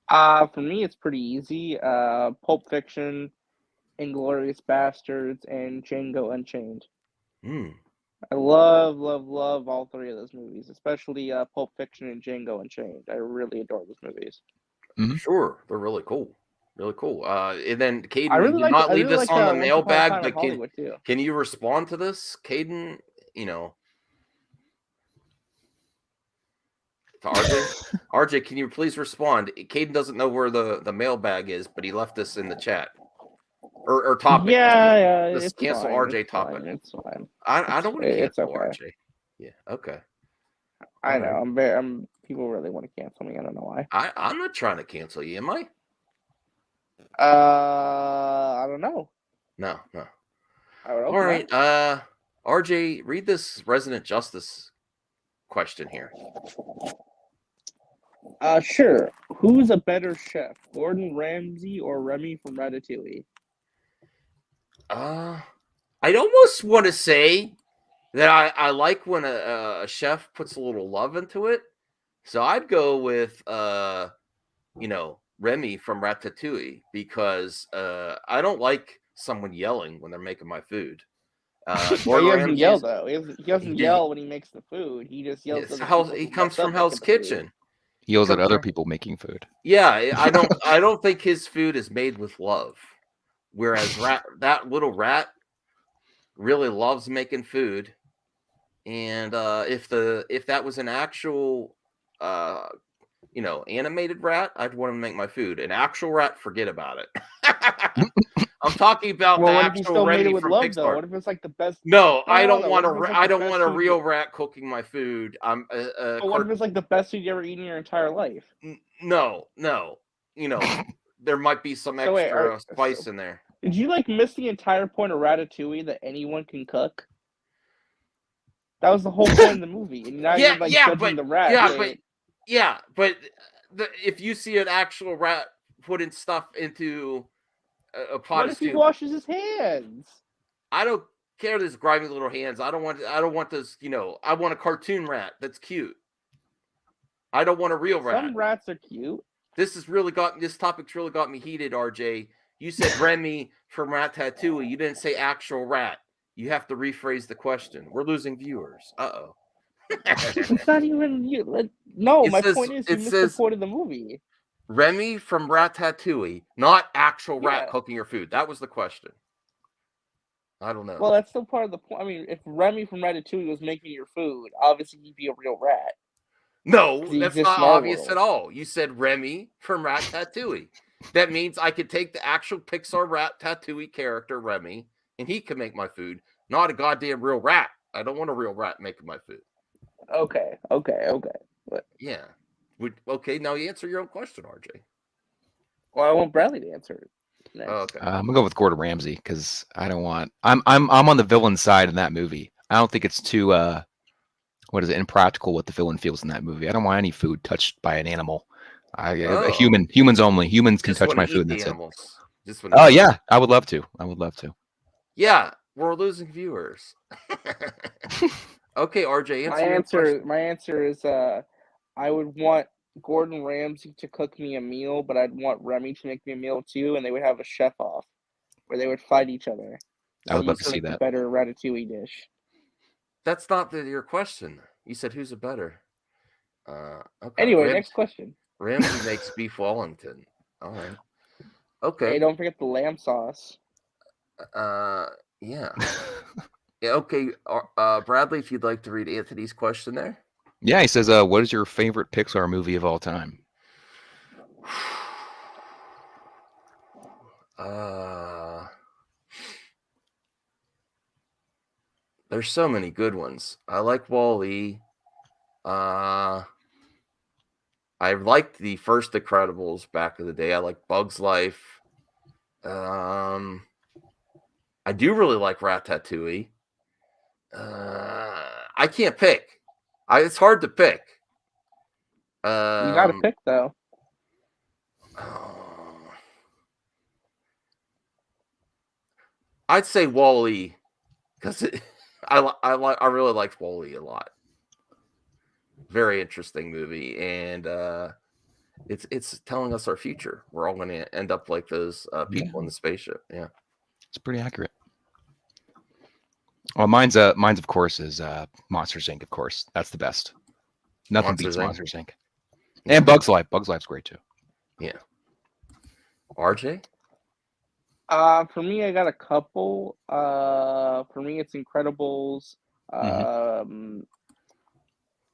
For me, it's pretty easy. Pulp Fiction, Inglourious Bastards, and Django Unchained. I love all 3 of those movies, especially Pulp Fiction and Django Unchained. I really adore those movies. Sure, they're really cool. Really cool. And then Caden, really did not leave this on the Once Upon a Time mailbag, in but Hollywood, too. can you respond to this, Caden? To RJ? RJ, can you please respond? Caden doesn't know where the mailbag is, but he left this in the chat. Or topic. Yeah, Let's it's cancel fine, RJ it's topic. Fine, it's fine. I don't want to cancel okay. RJ. Yeah, okay. I know. People really want to cancel me. I don't know why. I'm not trying to cancel you, am I? I don't know. No. All right. RJ, read this Resident Justice question here. Sure. Who's a better chef, Gordon Ramsay or Remy from Ratatouille? I'd almost want to say that I like when a chef puts a little love into it. So I'd go with Remy from Ratatouille because I don't like someone yelling when they're making my food. He doesn't yell though. He doesn't yell when he makes the food. He just yells. He comes from Hell's Kitchen. He yells at other people making food. Yeah, I don't think his food is made with love. Whereas that little rat really loves making food. And if that was an actual animated rat, I'd want to make my food. An actual rat, forget about it. I'm talking about the what if you actual still made it Remy with from love, Pixar. though? What if it's like the best? No, I don't no, want what if it's like I the don't best want a food real rat cooking my food. I'm But what if it's like the best food you ever eaten in your entire life? No. There might be some So wait, extra spice in there. Did you miss the entire point of Ratatouille that anyone can cook? That was the whole point of the movie, and now you're judging the rat. But if you see an actual rat putting stuff into a pot what of if stew, he washes his hands? I don't care his grimy little hands. I don't want this. I want a cartoon rat that's cute. I don't want a real rat. Some rats are cute. This topic's really got me heated, RJ. You said Remy from Ratatouille. You didn't say actual rat. You have to rephrase the question. We're losing viewers. Uh-oh. It's not even you. No, my point is you missed the point of the movie. Remy from Ratatouille, not actual rat cooking your food. That was the question. I don't know. Well, that's still part of the point. I mean, if Remy from Ratatouille was making your food, obviously he'd be a real rat. No, that's not obvious at all. You said Remy from Ratatouille. That means I could take the actual Pixar Ratatouille character, Remy, and he can make my food, not a goddamn real rat. I don't want a real rat making my food. Okay. But, yeah. Okay, now you answer your own question, RJ. Well, I want Bradley to answer it. Oh, okay. I'm gonna go with Gordon Ramsay because I don't want. I'm on the villain side in that movie. I don't think it's too impractical what the villain feels in that movie. I don't want any food touched by an animal. Humans only. Humans can touch my food. That's it. Oh yeah, I would love to. Yeah, we're losing viewers. Okay, RJ, my answer is I would want Gordon Ramsay to cook me a meal, but I'd want Remy to make me a meal too, and they would have a chef off where they would fight each other. I would love to see that. A better ratatouille dish. That's not your question. You said who's a better. Okay. Anyway, next question. Ramsay makes beef Wellington. All right. Okay. Hey, don't forget the lamb sauce. Yeah. Yeah. Okay. Bradley, if you'd like to read Anthony's question there. Yeah, he says, "What is your favorite Pixar movie of all time?" There's so many good ones. I like Wall-E. I liked the first Incredibles back in the day. I like Bug's Life. I do really like Ratatouille. I can't pick. It's hard to pick. You gotta pick though. I'd say Wall-E because I really liked Wall-E a lot. Very interesting movie, and it's telling us our future. We're all going to end up like those people in the spaceship. Yeah, it's pretty accurate. Well, mine's of course is Monsters Inc. Of course, that's the best. Nothing beats Monsters Inc. And Bug's Life. Bug's Life's great too. Yeah. RJ? For me, I got a couple. For me, it's Incredibles.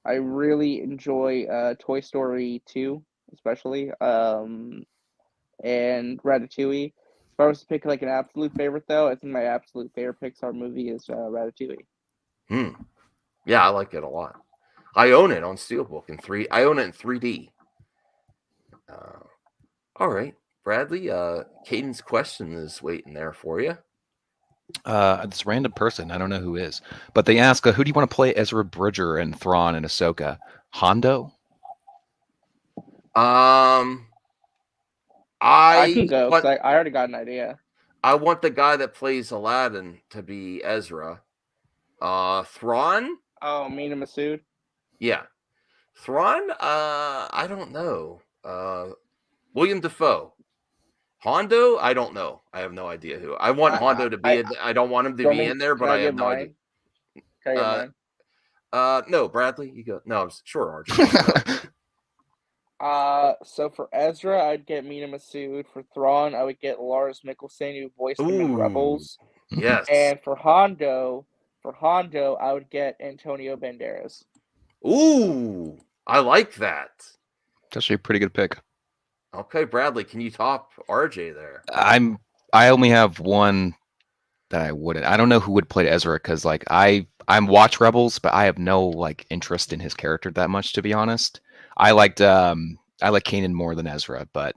I really enjoy Toy Story 2, especially, and Ratatouille. If I was to pick like an absolute favorite, though, I think my absolute favorite Pixar movie is Ratatouille. Yeah, I like it a lot. I own it on Steelbook in 3. I own it in 3D. All right, Bradley. Caden's question is waiting there for you. This random person, I don't know who is, but they ask, who do you want to play Ezra Bridger and Thrawn and Ahsoka? Hondo? I can go because I already got an idea. I want the guy that plays Aladdin to be Ezra. Thrawn? Oh, Mina Masood? Yeah. Thrawn? I don't know. Willem Dafoe. Hondo? I don't know. I have no idea who. I want Hondo to be. I don't want him to be in there, but I have no idea. Can I get mine? No, Bradley, you go. No, sure, RJ. So for Ezra, I'd get Mina Masood. For Thrawn, I would get Lars Mikkelsen, who voiced him in Ooh, Rebels. yes. And for Hondo, I would get Antonio Banderas. Ooh, I like that. It's actually a pretty good pick. Okay, Bradley, can you top RJ there? I only have one that I wouldn't. I don't know who would play Ezra because like I'm watch Rebels, but I have no like interest in his character that much, to be honest. I like Kanan more than Ezra, but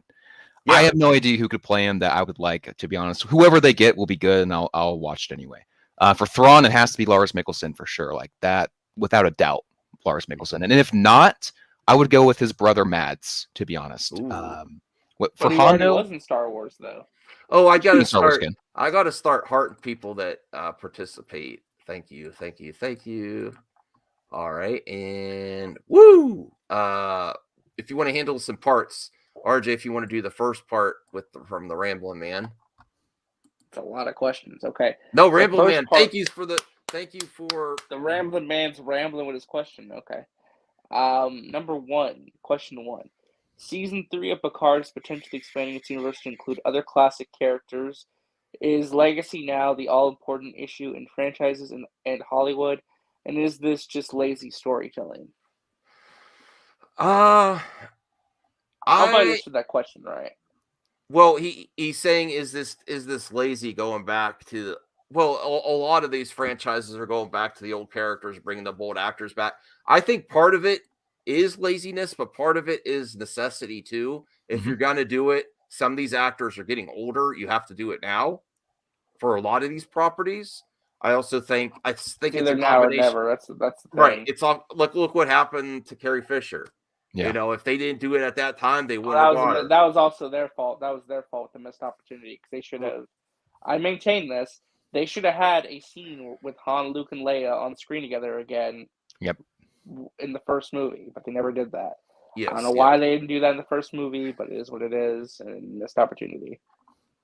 Yeah. I have no idea who could play him that I would like, to be honest. Whoever they get will be good, and I'll watch it anyway. For Thrawn, it has to be Lars Mikkelsen for sure, like that without a doubt, Lars Mikkelsen. And if not, I would go with his brother Mads, to be honest. But For he already Hondo, was in Star Wars, though. Oh, I gotta Star Wars start. again. I gotta start hearting people that participate. Thank you. All right, and woo! If you want to handle some parts, RJ, if you want to do the first part from the Rambling Man. It's a lot of questions. Okay. No, Rambling Man. Part, Thank you for the Rambling Man's rambling with his question. Okay. Question 1. Season 3 of Picard is potentially expanding its universe to include other classic characters. Is legacy now the all-important issue in franchises and Hollywood? And is this just lazy storytelling? I hope I understood that question right. Well, he's saying is this lazy going back to a lot of these franchises are going back to the old characters, bringing the old actors back. I think part of it is laziness, but part of it is necessity too. If you're going to do it, some of these actors are getting older. You have to do it now for a lot of these properties. I think it's either now or never. That's the thing. Right. It's all look what happened to Carrie Fisher. Yeah. You know, if they didn't do it at that time, they wouldn't have got her. That was also their fault. That was their fault, the missed opportunity, because they should have. I maintain this. They should have had a scene with Han, Luke, and Leia on screen together again. Yep. In the first movie, but they never did that. Yes, I don't know why they didn't do that in the first movie, but it is what it is, and missed opportunity.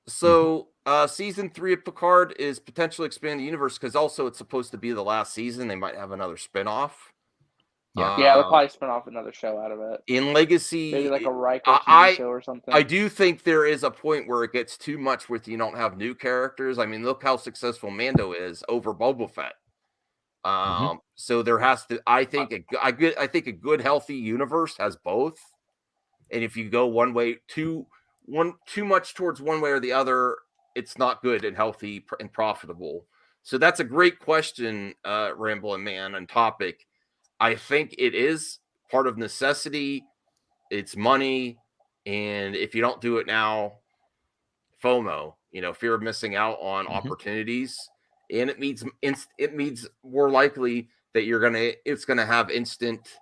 So, season 3 of Picard is potentially expanding the universe because also it's supposed to be the last season. They might have another spinoff. Yeah, they'll probably spin off another show out of it. In Legacy, maybe like a Riker TV show or something. I do think there is a point where it gets too much with you don't have new characters. I mean, look how successful Mando is over Boba Fett. So there has to. I think a good healthy universe has both. And if you go one way, too much towards one way or the other, it's not good and healthy and profitable. So that's a great question, Rambling Man, and topic. I think it is part of necessity. It's money, and if you don't do it now, FOMO, fear of missing out on opportunities, and it means more likely that it's gonna have instant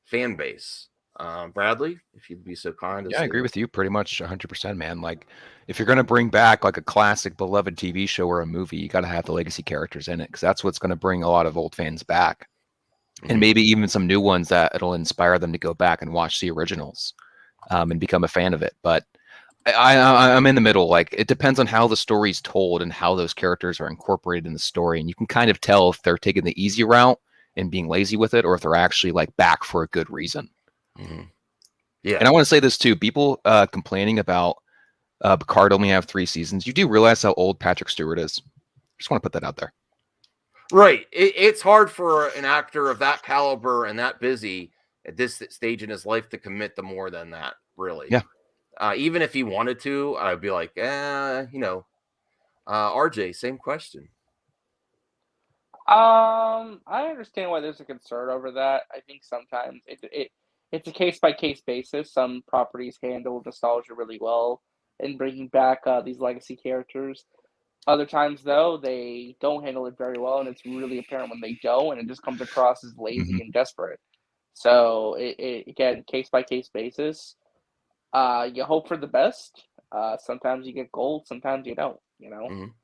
fan base. Bradley, if you'd be so kind. Yeah, I agree with you pretty much 100%, man. Like, if you're going to bring back like a classic beloved TV show or a movie, you got to have the legacy characters in it because that's what's going to bring a lot of old fans back. And maybe even some new ones that it'll inspire them to go back and watch the originals and become a fan of it. But I'm in the middle. Like, it depends on how the story's told and how those characters are incorporated in the story. And you can kind of tell if they're taking the easy route and being lazy with it or if they're actually like back for a good reason. Yeah. And I want to say this too. People complaining about Picard only have 3 seasons. You do realize how old Patrick Stewart is. Just want to put that out there. Right. It's hard for an actor of that caliber and that busy at this stage in his life to commit to more than that, really. Yeah. Even if he wanted to, I'd be like, RJ, same question. I understand why there's a concern over that. I think sometimes it's a case-by-case basis. Some properties handle nostalgia really well in bringing back these legacy characters. Other times, though, they don't handle it very well, and it's really apparent when they don't, and it just comes across as lazy and desperate. So, again, case-by-case basis. You hope for the best. Sometimes you get gold, sometimes you don't,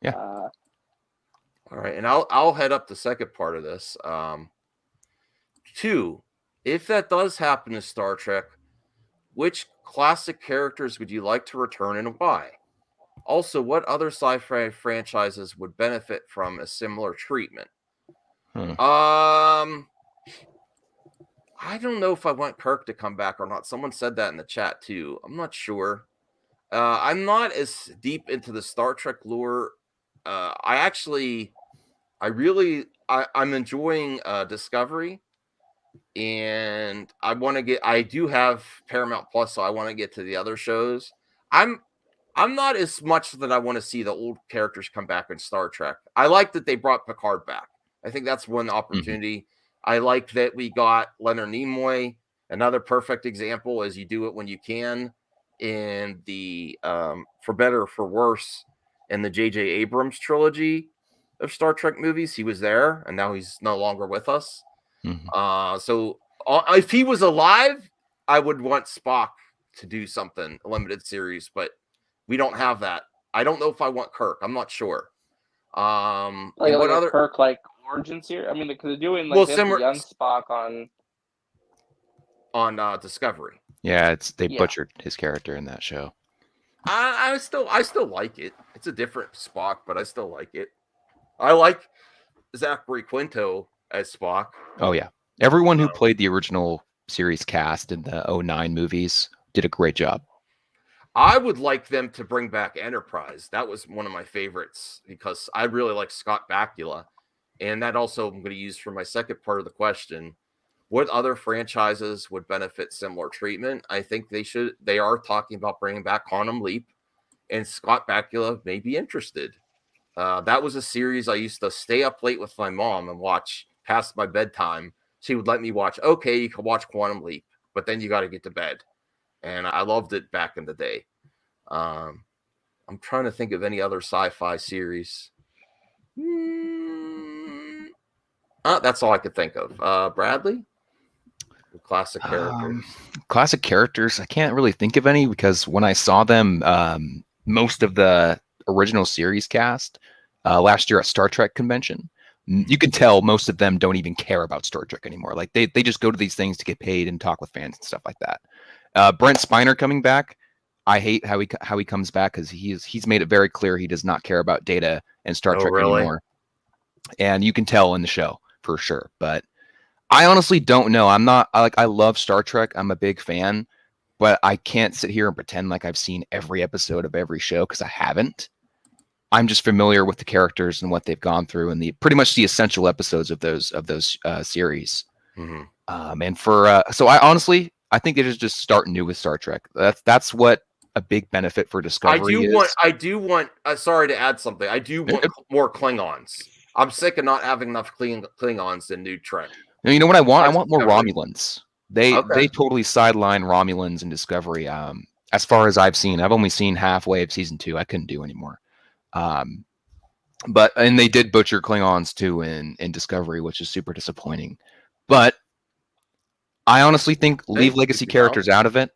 Yeah. All right, and I'll head up the second part of this. 2, if that does happen in Star Trek, which classic characters would you like to return and why? Also, what other sci-fi franchises would benefit from a similar treatment? I don't know if I want Kirk to come back or not. Someone said that in the chat too. I'm not sure. I'm not as deep into the Star Trek lore. I'm enjoying Discovery, and I do have Paramount Plus, so I want to get to the other shows. I'm not as much that I want to see the old characters come back in Star Trek. I like that they brought Picard back. I think that's one opportunity. I like that we got Leonard Nimoy. Another perfect example is you do it when you can. In the For Better or For Worse, in the J.J. Abrams trilogy of Star Trek movies, he was there, and now he's no longer with us. So if he was alive, I would want Spock to do something, a limited series, but we don't have that. I don't know if I want Kirk. I'm not sure. Like what other Kirk origin series? I mean, because they're doing the young Spock on Discovery. Yeah, they butchered his character in that show. I still like it. It's a different Spock, but I still like it. I like Zachary Quinto as Spock. Oh yeah, everyone who played the original series cast in the 2009 movies did a great job. I would like them to bring back Enterprise. That was one of my favorites because I really like Scott Bakula. And that also I'm going to use for my second part of the question. What other franchises would benefit similar treatment? I think they are talking about bringing back Quantum Leap, and Scott Bakula may be interested. That was a series I used to stay up late with my mom and watch past my bedtime. She would let me watch, okay, you can watch Quantum Leap, but then you got to get to bed. And I loved it back in the day. I'm trying to think of any other sci-fi series. That's all I could think of. Bradley? Classic characters. Classic characters. I can't really think of any because when I saw them, most of the original series cast last year at Star Trek convention, you could tell most of them don't even care about Star Trek anymore. Like they just go to these things to get paid and talk with fans and stuff like that. Brent Spiner coming back. I hate how he comes back because he's made it very clear he does not care about Data and Star Trek anymore, and you can tell in the show for sure. But I honestly don't know. I love Star Trek. I'm a big fan, but I can't sit here and pretend like I've seen every episode of every show because I haven't. I'm just familiar with the characters and what they've gone through and pretty much the essential episodes of those series. And so I think it is just starting new with Star Trek. That's what a big benefit for Discovery is. I do want. Sorry to add something. I do want more Klingons. I'm sick of not having enough Klingons in new Trek. You know what I want? I want more Romulans. They totally sideline Romulans in Discovery. As far as I've seen, I've only seen halfway of season 2. I couldn't do anymore. But they did butcher Klingons too in Discovery, which is super disappointing. But I honestly think leave legacy characters out of it.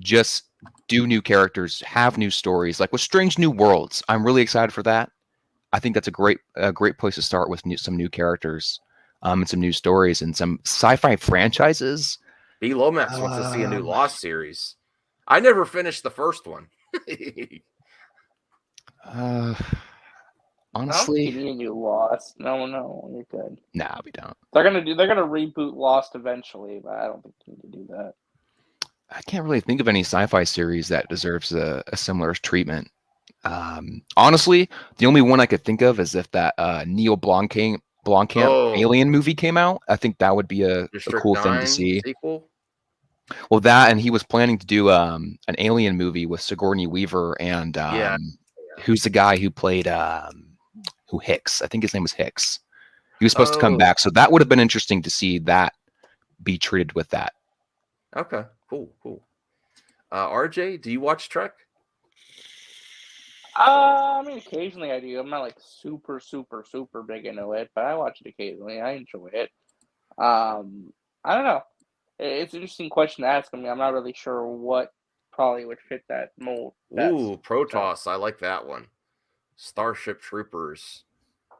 Just do new characters, have new stories, like with Strange New Worlds. I'm really excited for that. I think that's a great place to start with some new characters. And some new stories and some sci-fi franchises. B. Lomax wants to see a new Lost series. I never finished the first one. Honestly, you need a new Lost. No, you're good. Nah, we don't. They're gonna reboot Lost eventually, but I don't think you need to do that. I can't really think of any sci-fi series that deserves a similar treatment. Honestly, the only one I could think of is if that Neil Blomkamp Alien movie came out. I think that would be a cool thing to see. Sequel? Well, that, and he was planning to do an Alien movie with Sigourney Weaver and who's the guy who played Hicks? I think his name was Hicks. He was supposed to come back, so that would have been interesting to see that be treated with that. Okay, cool. RJ, do you watch Trek? I mean, occasionally I do. I'm not like super, super, super big into it, but I watch it occasionally. I enjoy it. I don't know. It's an interesting question to ask. I mean, I'm not really sure what probably would fit that mold. Protoss. I like that one. Starship Troopers.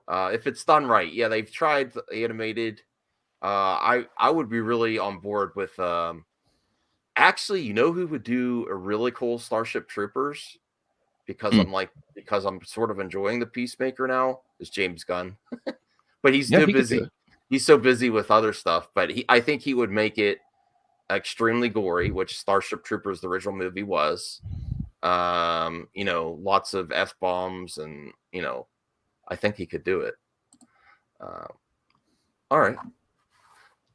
If it's done right, they've tried the animated. I would be really on board with. Actually, you know who would do a really cool Starship Troopers? Because I'm sort of enjoying the Peacemaker now, is James Gunn. But he's too busy. He's so busy with other stuff, but I think he would make it extremely gory, which Starship Troopers, the original movie, was. Lots of F-bombs, and I think he could do it. All right.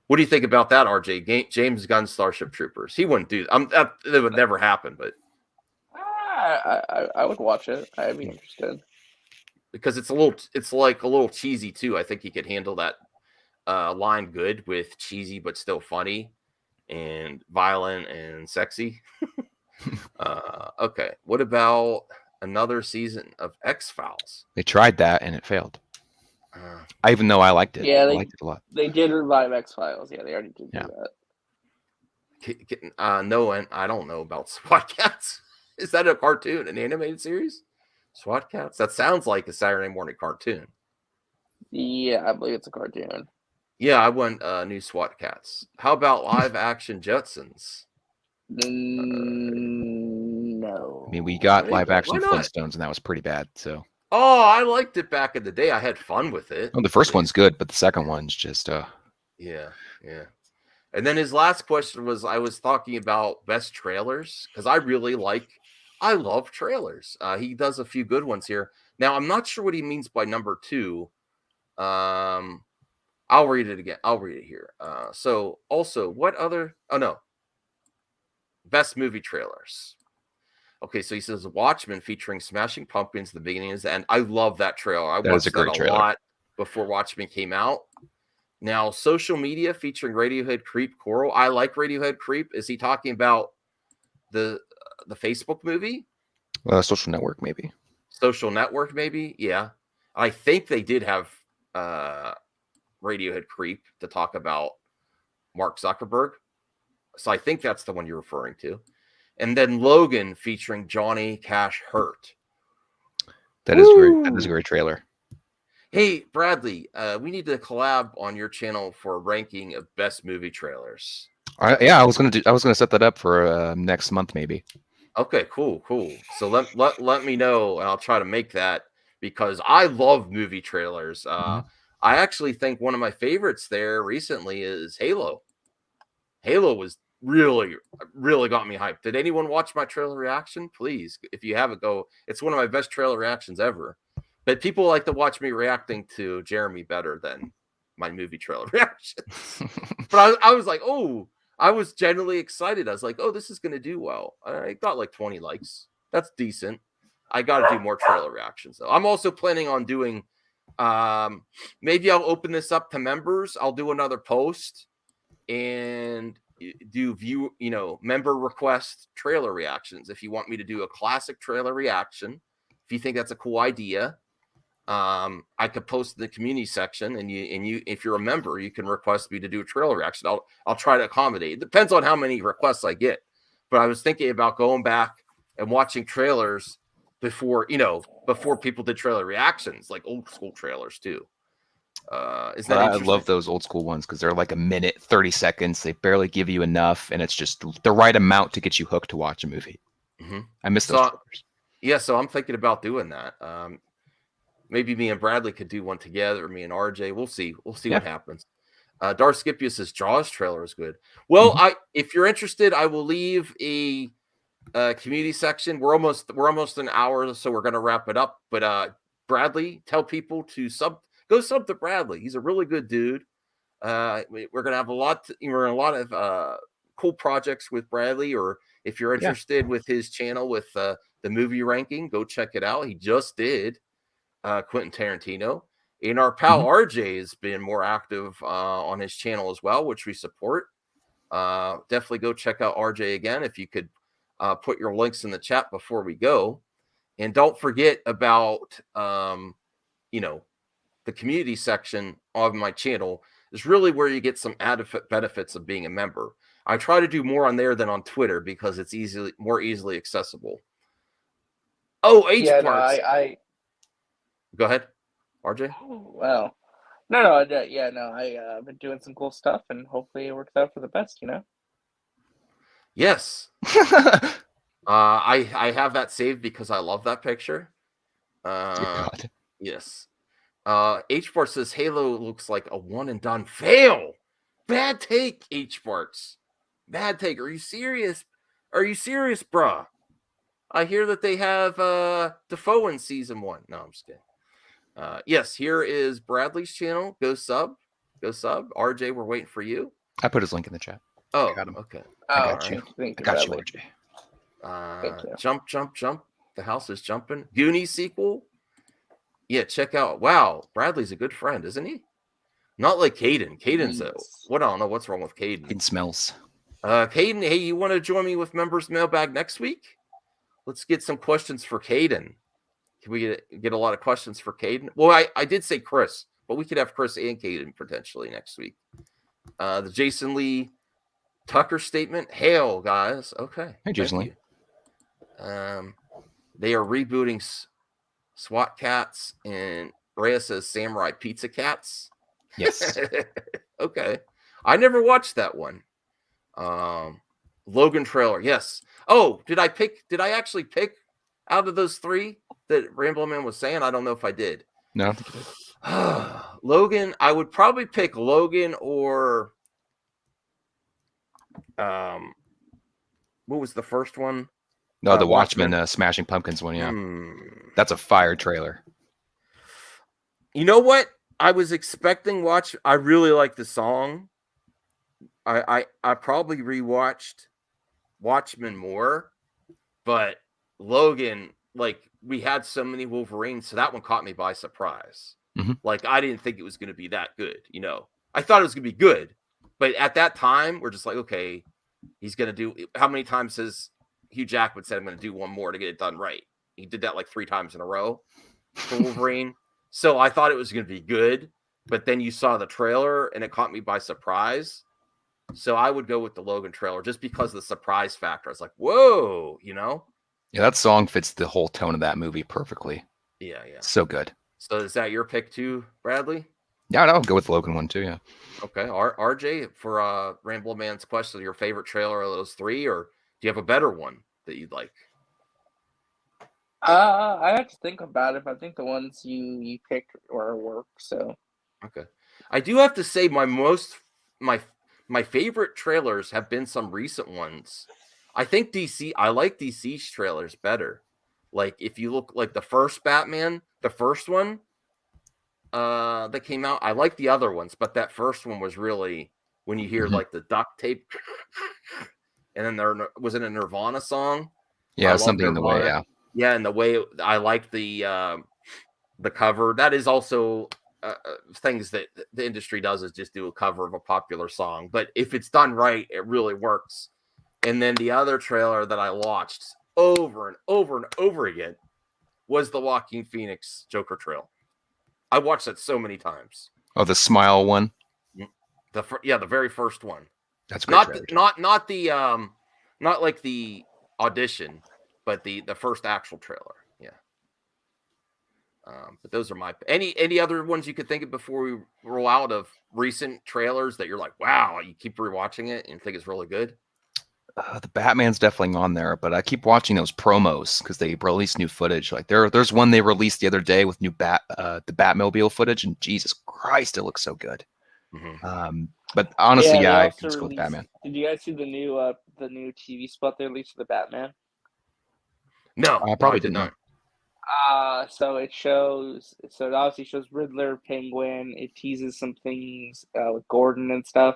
What do you think about that, RJ? James Gunn's Starship Troopers. He wouldn't do that. That would never happen, but I would watch it. I'd be interested. Because it's like a little cheesy too. I think he could handle that line good with cheesy but still funny and violent and sexy. Okay. What about another season of X-Files? They tried that and it failed. I even know I liked it. Yeah, I liked it a lot. They did revive X-Files. Yeah, they already did do that. No, and I don't know about SWAT Cats. Is that a cartoon, an animated series? SWAT Cats? That sounds like a Saturday morning cartoon. Yeah, I believe it's a cartoon. Yeah, I want new SWAT Cats. How about live action Jetsons? No. I mean, we got live action Flintstones, and that was pretty bad. So. Oh, I liked it back in the day. I had fun with it. Oh, the first one's good, but the second one's just Yeah. And then his last question was, I was talking about best trailers because I love trailers. He does a few good ones here. Now, I'm not sure what he means by number 2. I'll read it again. I'll read it here. So also, what other? Oh no, best movie trailers. Okay, so he says Watchmen featuring Smashing Pumpkins, the beginning is the end. I love that trailer. I watched that a lot before Watchmen came out. Now, Social Media featuring Radiohead Creep Coral. I like Radiohead Creep. Is he talking about the Facebook movie? Social Network, maybe. Social Network, maybe. Yeah, I think they did have Radiohead Creep to talk about Mark Zuckerberg. So I think that's the one you're referring to. And then Logan featuring Johnny Cash Hurt. That is great. That is a great trailer. Hey, Bradley, we need to collab on your channel for a ranking of best movie trailers. I was gonna set that up for next month, maybe. Okay, cool. So let me know, and I'll try to make that because I love movie trailers. I actually think one of my favorites there recently is Halo. Halo was really got me hyped. Did anyone watch my trailer reaction? Please, if you haven't, go. It's one of my best trailer reactions ever. But people like to watch me reacting to Jeremy better than my movie trailer reactions. But I was like, oh, I was genuinely excited. I was like, oh, this is going to do well. I got like 20 likes. That's decent. I got to do more trailer reactions, though. I'm also planning on doing, maybe I'll open this up to members. I'll do another post and do member request trailer reactions. If you want me to do a classic trailer reaction, if you think that's a cool idea, I could post in the community section, and you if you're a member, you can request me to do a trailer reaction. I'll try to accommodate. It depends on how many requests I get. But I was thinking about going back and watching trailers before people did trailer reactions, like old school trailers too. I love those old school ones because they're like a minute, 30 seconds. They barely give you enough, and it's just the right amount to get you hooked to watch a movie. I miss those trailers. Yeah, so I'm thinking about doing that. Maybe me and Bradley could do one together, me and RJ. We'll see what happens. Darth Scipio says Jaws trailer is good. Well, if you're interested, I will leave a community section. We're almost an hour, so we're gonna wrap it up. But Bradley, tell people to go sub to Bradley. He's a really good dude. We're gonna have a lot of cool projects with Bradley. Or if you're interested with his channel with the movie ranking, go check it out. He just did Quentin Tarantino. And our pal RJ has been more active on his channel as well, which we support. Definitely go check out RJ again. If you could put your links in the chat before we go. And don't forget about, the community section of my channel is really where you get some added benefits of being a member. I try to do more on there than on Twitter because it's more easily accessible. Oh, parts. Go ahead, RJ. Oh, well, no. I've been doing some cool stuff, and hopefully it works out for the best. Yes. I have that saved because I love that picture. God. Yes. H Bart says Halo looks like a one and done fail. Bad take, H Barts. Bad take. Are you serious? Are you serious, bruh? I hear that they have Defoe in season 1. No, I'm just kidding. Yes, here is Bradley's channel. Go sub. Go sub. RJ, we're waiting for you. I put his link in the chat. Oh, got him. okay. I got you. Thank I you, got you, Bradley. RJ. Thank you. Jump, jump, jump. The house is jumping. Goonies sequel. Yeah, check out. Wow, Bradley's a good friend, isn't he? Not like Caden. Caden's I don't know what's wrong with Caden. It smells. Caden, hey, you want to join me with members mailbag next week? Let's get some questions for Caden. Can we get a lot of questions for Caden? Well, I did say Chris, but we could have Chris and Caden potentially next week. The Jason Lee Tucker statement. Hail, guys. Okay. Hey, Jason Lee. They are rebooting SWAT Cats, and Rhea says Samurai Pizza Cats. Yes. Okay. I never watched that one. Logan trailer. Yes. Oh, did I actually pick out of those 3 that Rambleman was saying? I don't know if I did. No, I don't think you did. Logan, I would probably pick Logan or what was the first one? No, the Watchmen Smashing Pumpkins one, yeah. That's a fire trailer. You know what? I was expecting I really like the song. I probably rewatched Watchmen more, but Logan, like, we had so many Wolverines, so that one caught me by surprise. Mm-hmm. Like, I didn't think it was going to be that good, you know. I thought it was going to be good, but at that time, we're just like, okay, he's going to do. How many times has Hugh Jackman said, I'm going to do one more to get it done right? He did that like 3 times in a row for Wolverine. So I thought it was going to be good, but then you saw the trailer and it caught me by surprise. So I would go with the Logan trailer just because of the surprise factor. I was like, whoa, you know? Yeah, that song fits the whole tone of that movie perfectly. Yeah. So good. So is that your pick too, Bradley? Yeah, I'll go with the Logan one too, yeah. Okay. RJ, for Rambleman's question, your favorite trailer of those 3, or do you have a better one that you'd like? I have to think about it, but I think the ones you picked work. So okay, I do have to say my favorite trailers have been some recent ones. I think I like DC's trailers better. Like if you look like the first Batman, the first one that came out, I like the other ones, but that first one was really when you hear like the duct tape, and then there was it a Nirvana song. Yeah, something in the way, yeah. Yeah, and the way I like the cover. That is also things that the industry does is just do a cover of a popular song. But if it's done right, it really works. And then the other trailer that I watched over and over and over again was the Joaquin Phoenix Joker trail. I watched that so many times. Oh, the Smile one. The very first one. That's great. Not like the audition, but the first actual trailer. Yeah. But those are any other ones you could think of before we roll out of recent trailers that you're like, wow, you keep rewatching it and think it's really good? The Batman's definitely on there, but I keep watching those promos because they release new footage. Like there's one they released the other day with new the Batmobile footage, and Jesus Christ, it looks so good. Mm-hmm. But honestly, I can just go with Batman. Did you guys see the new TV spot they released for the Batman? No, I probably did not. So it obviously shows Riddler, Penguin. It teases some things with Gordon and stuff.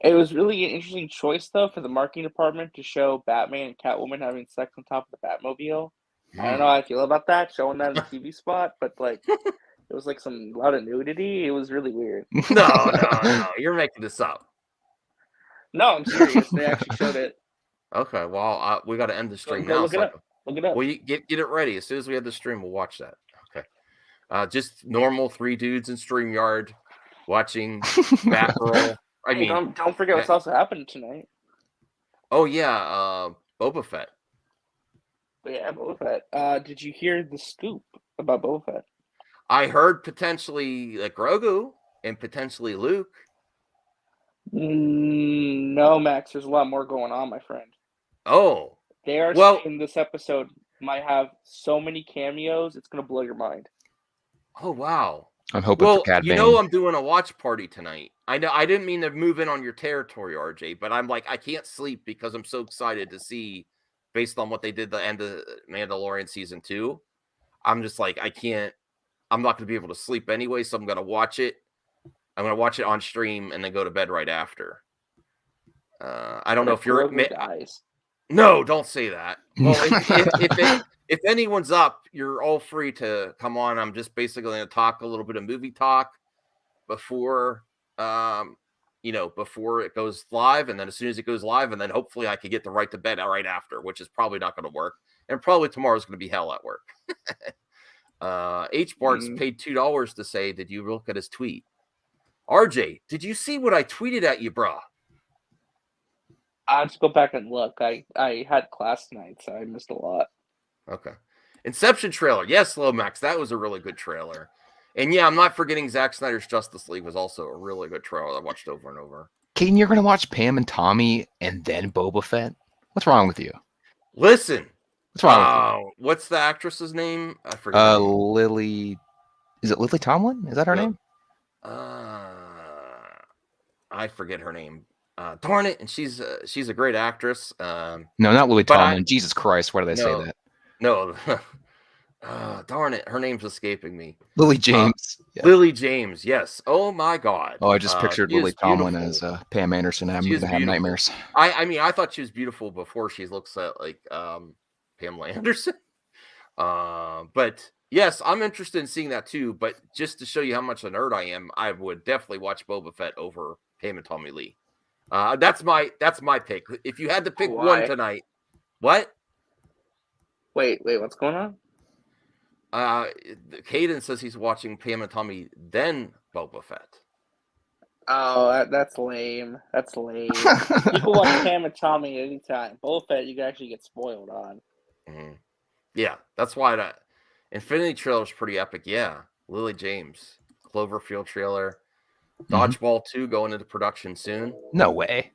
It was really an interesting choice, though, for the marketing department to show Batman and Catwoman having sex on top of the Batmobile. I don't know how I feel about that, showing that in the TV spot, but like, it was like a lot of nudity. It was really weird. No, you're making this up. No, I'm serious. They actually showed it. Okay, well, we got to end the stream now. Look it up. Well, you get it ready. As soon as we have the stream, we'll watch that. Okay. Just normal 3 dudes in StreamYard watching Batgirl. Don't forget what's also happening tonight. Oh yeah, Boba Fett. Yeah, Boba Fett. Did you hear the scoop about Boba Fett? I heard potentially like Grogu and potentially Luke. No, Max. There's a lot more going on, my friend. Oh, they are saying this episode might have so many cameos. It's gonna blow your mind. Oh wow! I'm hoping for Cad you Bane. know, I'm doing a watch party tonight. I know I didn't mean to move in on your territory, RJ, but I'm like, I can't sleep because I'm so excited to see, based on what they did the end of Mandalorian season 2. I'm just like, I'm not going to be able to sleep anyway, so I'm going to watch it. I'm going to watch it on stream and then go to bed right after. I don't know if you're. Dies. No, don't say that. Well, if anyone's up, you're all free to come on. I'm just basically going to talk a little bit of movie talk before, before it goes live, and then as soon as it goes live, and then hopefully I could get the right to bed right after, which is probably not going to work, and probably tomorrow's going to be hell at work. H Bart's paid $2 to say, did you look at his tweet? RJ, did you see what I tweeted at you, bro? I'll just go back and look. I had class tonight, so I missed a lot. Okay. Inception trailer. Yes, Lomax. That was a really good trailer. And yeah, I'm not forgetting Zack Snyder's Justice League was also a really good trailer I watched over and over. Caden, you're going to watch Pam and Tommy and then Boba Fett? What's wrong with you? Listen. What's wrong with you? What's the actress's name? I forget. Lily. Is it Lily Tomlin? Is that her name? I forget her name. Darn it. And she's a great actress. No, not Lily Tomlin. Jesus Christ. Why did I say that? No. Darn it. Her name's escaping me. Lily James. Yeah. Lily James. Yes. Oh my God. Oh, I just pictured Lily Tomlin as Pam Anderson. I'm going to have nightmares. I mean, I thought she was beautiful before she looks like Pamela Anderson. But yes, I'm interested in seeing that too. But just to show you how much a nerd I am, I would definitely watch Boba Fett over Pam and Tommy Lee. That's my pick. If you had to pick one tonight, what? Wait, what's going on? Caden says he's watching Pam and Tommy, then Boba Fett. Oh, that's lame. That's lame. You can watch Pam and Tommy anytime. Boba Fett, you can actually get spoiled on. Mm-hmm. Yeah, that's why that Infinity trailer is pretty epic. Yeah, Lily James, Cloverfield trailer, Dodgeball 2 going into production soon. No way.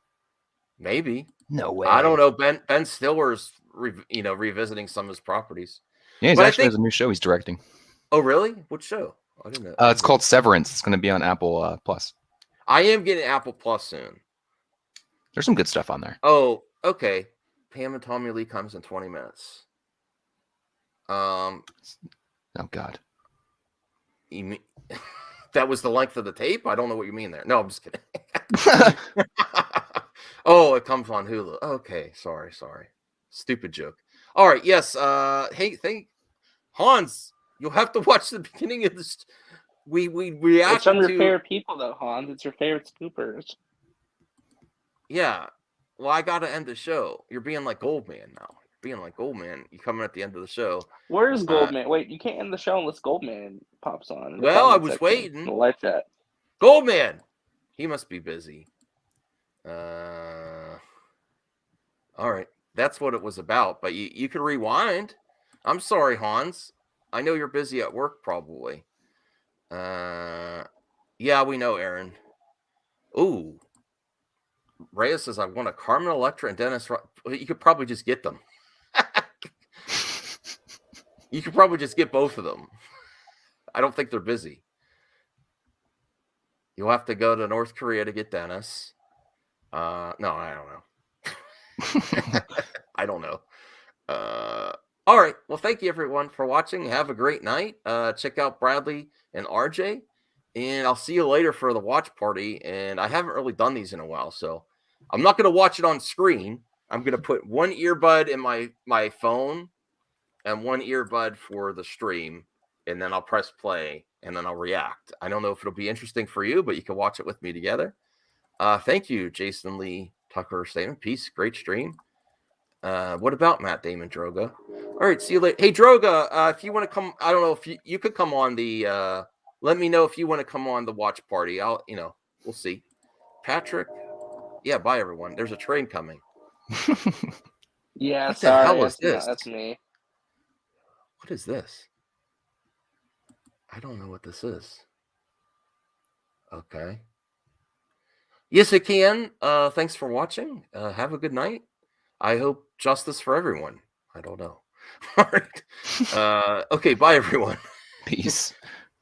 Maybe. No way. I don't know. Ben Stiller's revisiting some of his properties. Yeah, he actually has a new show he's directing. Oh, really? What show? I didn't know. It's called Severance. It's going to be on Apple Plus. I am getting Apple Plus soon. There's some good stuff on there. Oh, okay. Pam and Tommy Lee comes in 20 minutes. Oh God. You mean that was the length of the tape? I don't know what you mean there. No, I'm just kidding. Oh, it comes on Hulu. Okay, sorry. Stupid joke. All right, yes. Hey, Hans, you'll have to watch the beginning of this. We react. It's some of your favorite people, though, Hans. It's your favorite scoopers. Yeah. Well, I got to end the show. You're being like Goldman now. Being like Goldman, you coming at the end of the show. Where's Goldman? Wait, you can't end the show unless Goldman pops on. Well, I was waiting. The live chat. Goldman, he must be busy. All right, that's what it was about. But you could rewind. I'm sorry, Hans. I know you're busy at work, probably. Yeah, we know, Aaron. Ooh, Reyes says I want a Carmen Electra and Dennis. You could probably just get them. You could probably just get both of them. I don't think they're busy. You'll have to go to North Korea to get Dennis. No, I don't know. I don't know. All right. Well, thank you everyone for watching. Have a great night. Check out Bradley and RJ, and I'll see you later for the watch party. And I haven't really done these in a while, so I'm not going to watch it on screen. I'm going to put one earbud in my phone and one earbud for the stream, and then I'll press play, and then I'll react. I don't know if it'll be interesting for you, but you can watch it with me together. Thank you, Jason Lee Tucker Statement. Peace. Great stream. What about Matt Damon Droga? All right, see you later. Hey, Droga, if you want to come, I don't know if you could come on the, let me know if you want to come on the watch party. We'll see. Patrick. Yeah, bye everyone. There's a train coming. Yeah, what the hell is this? That's me. What is this? I don't know what this is. Okay. Yes, it can. Thanks for watching. Have a good night. I hope justice for everyone. I don't know. All right. Okay, bye everyone. Peace.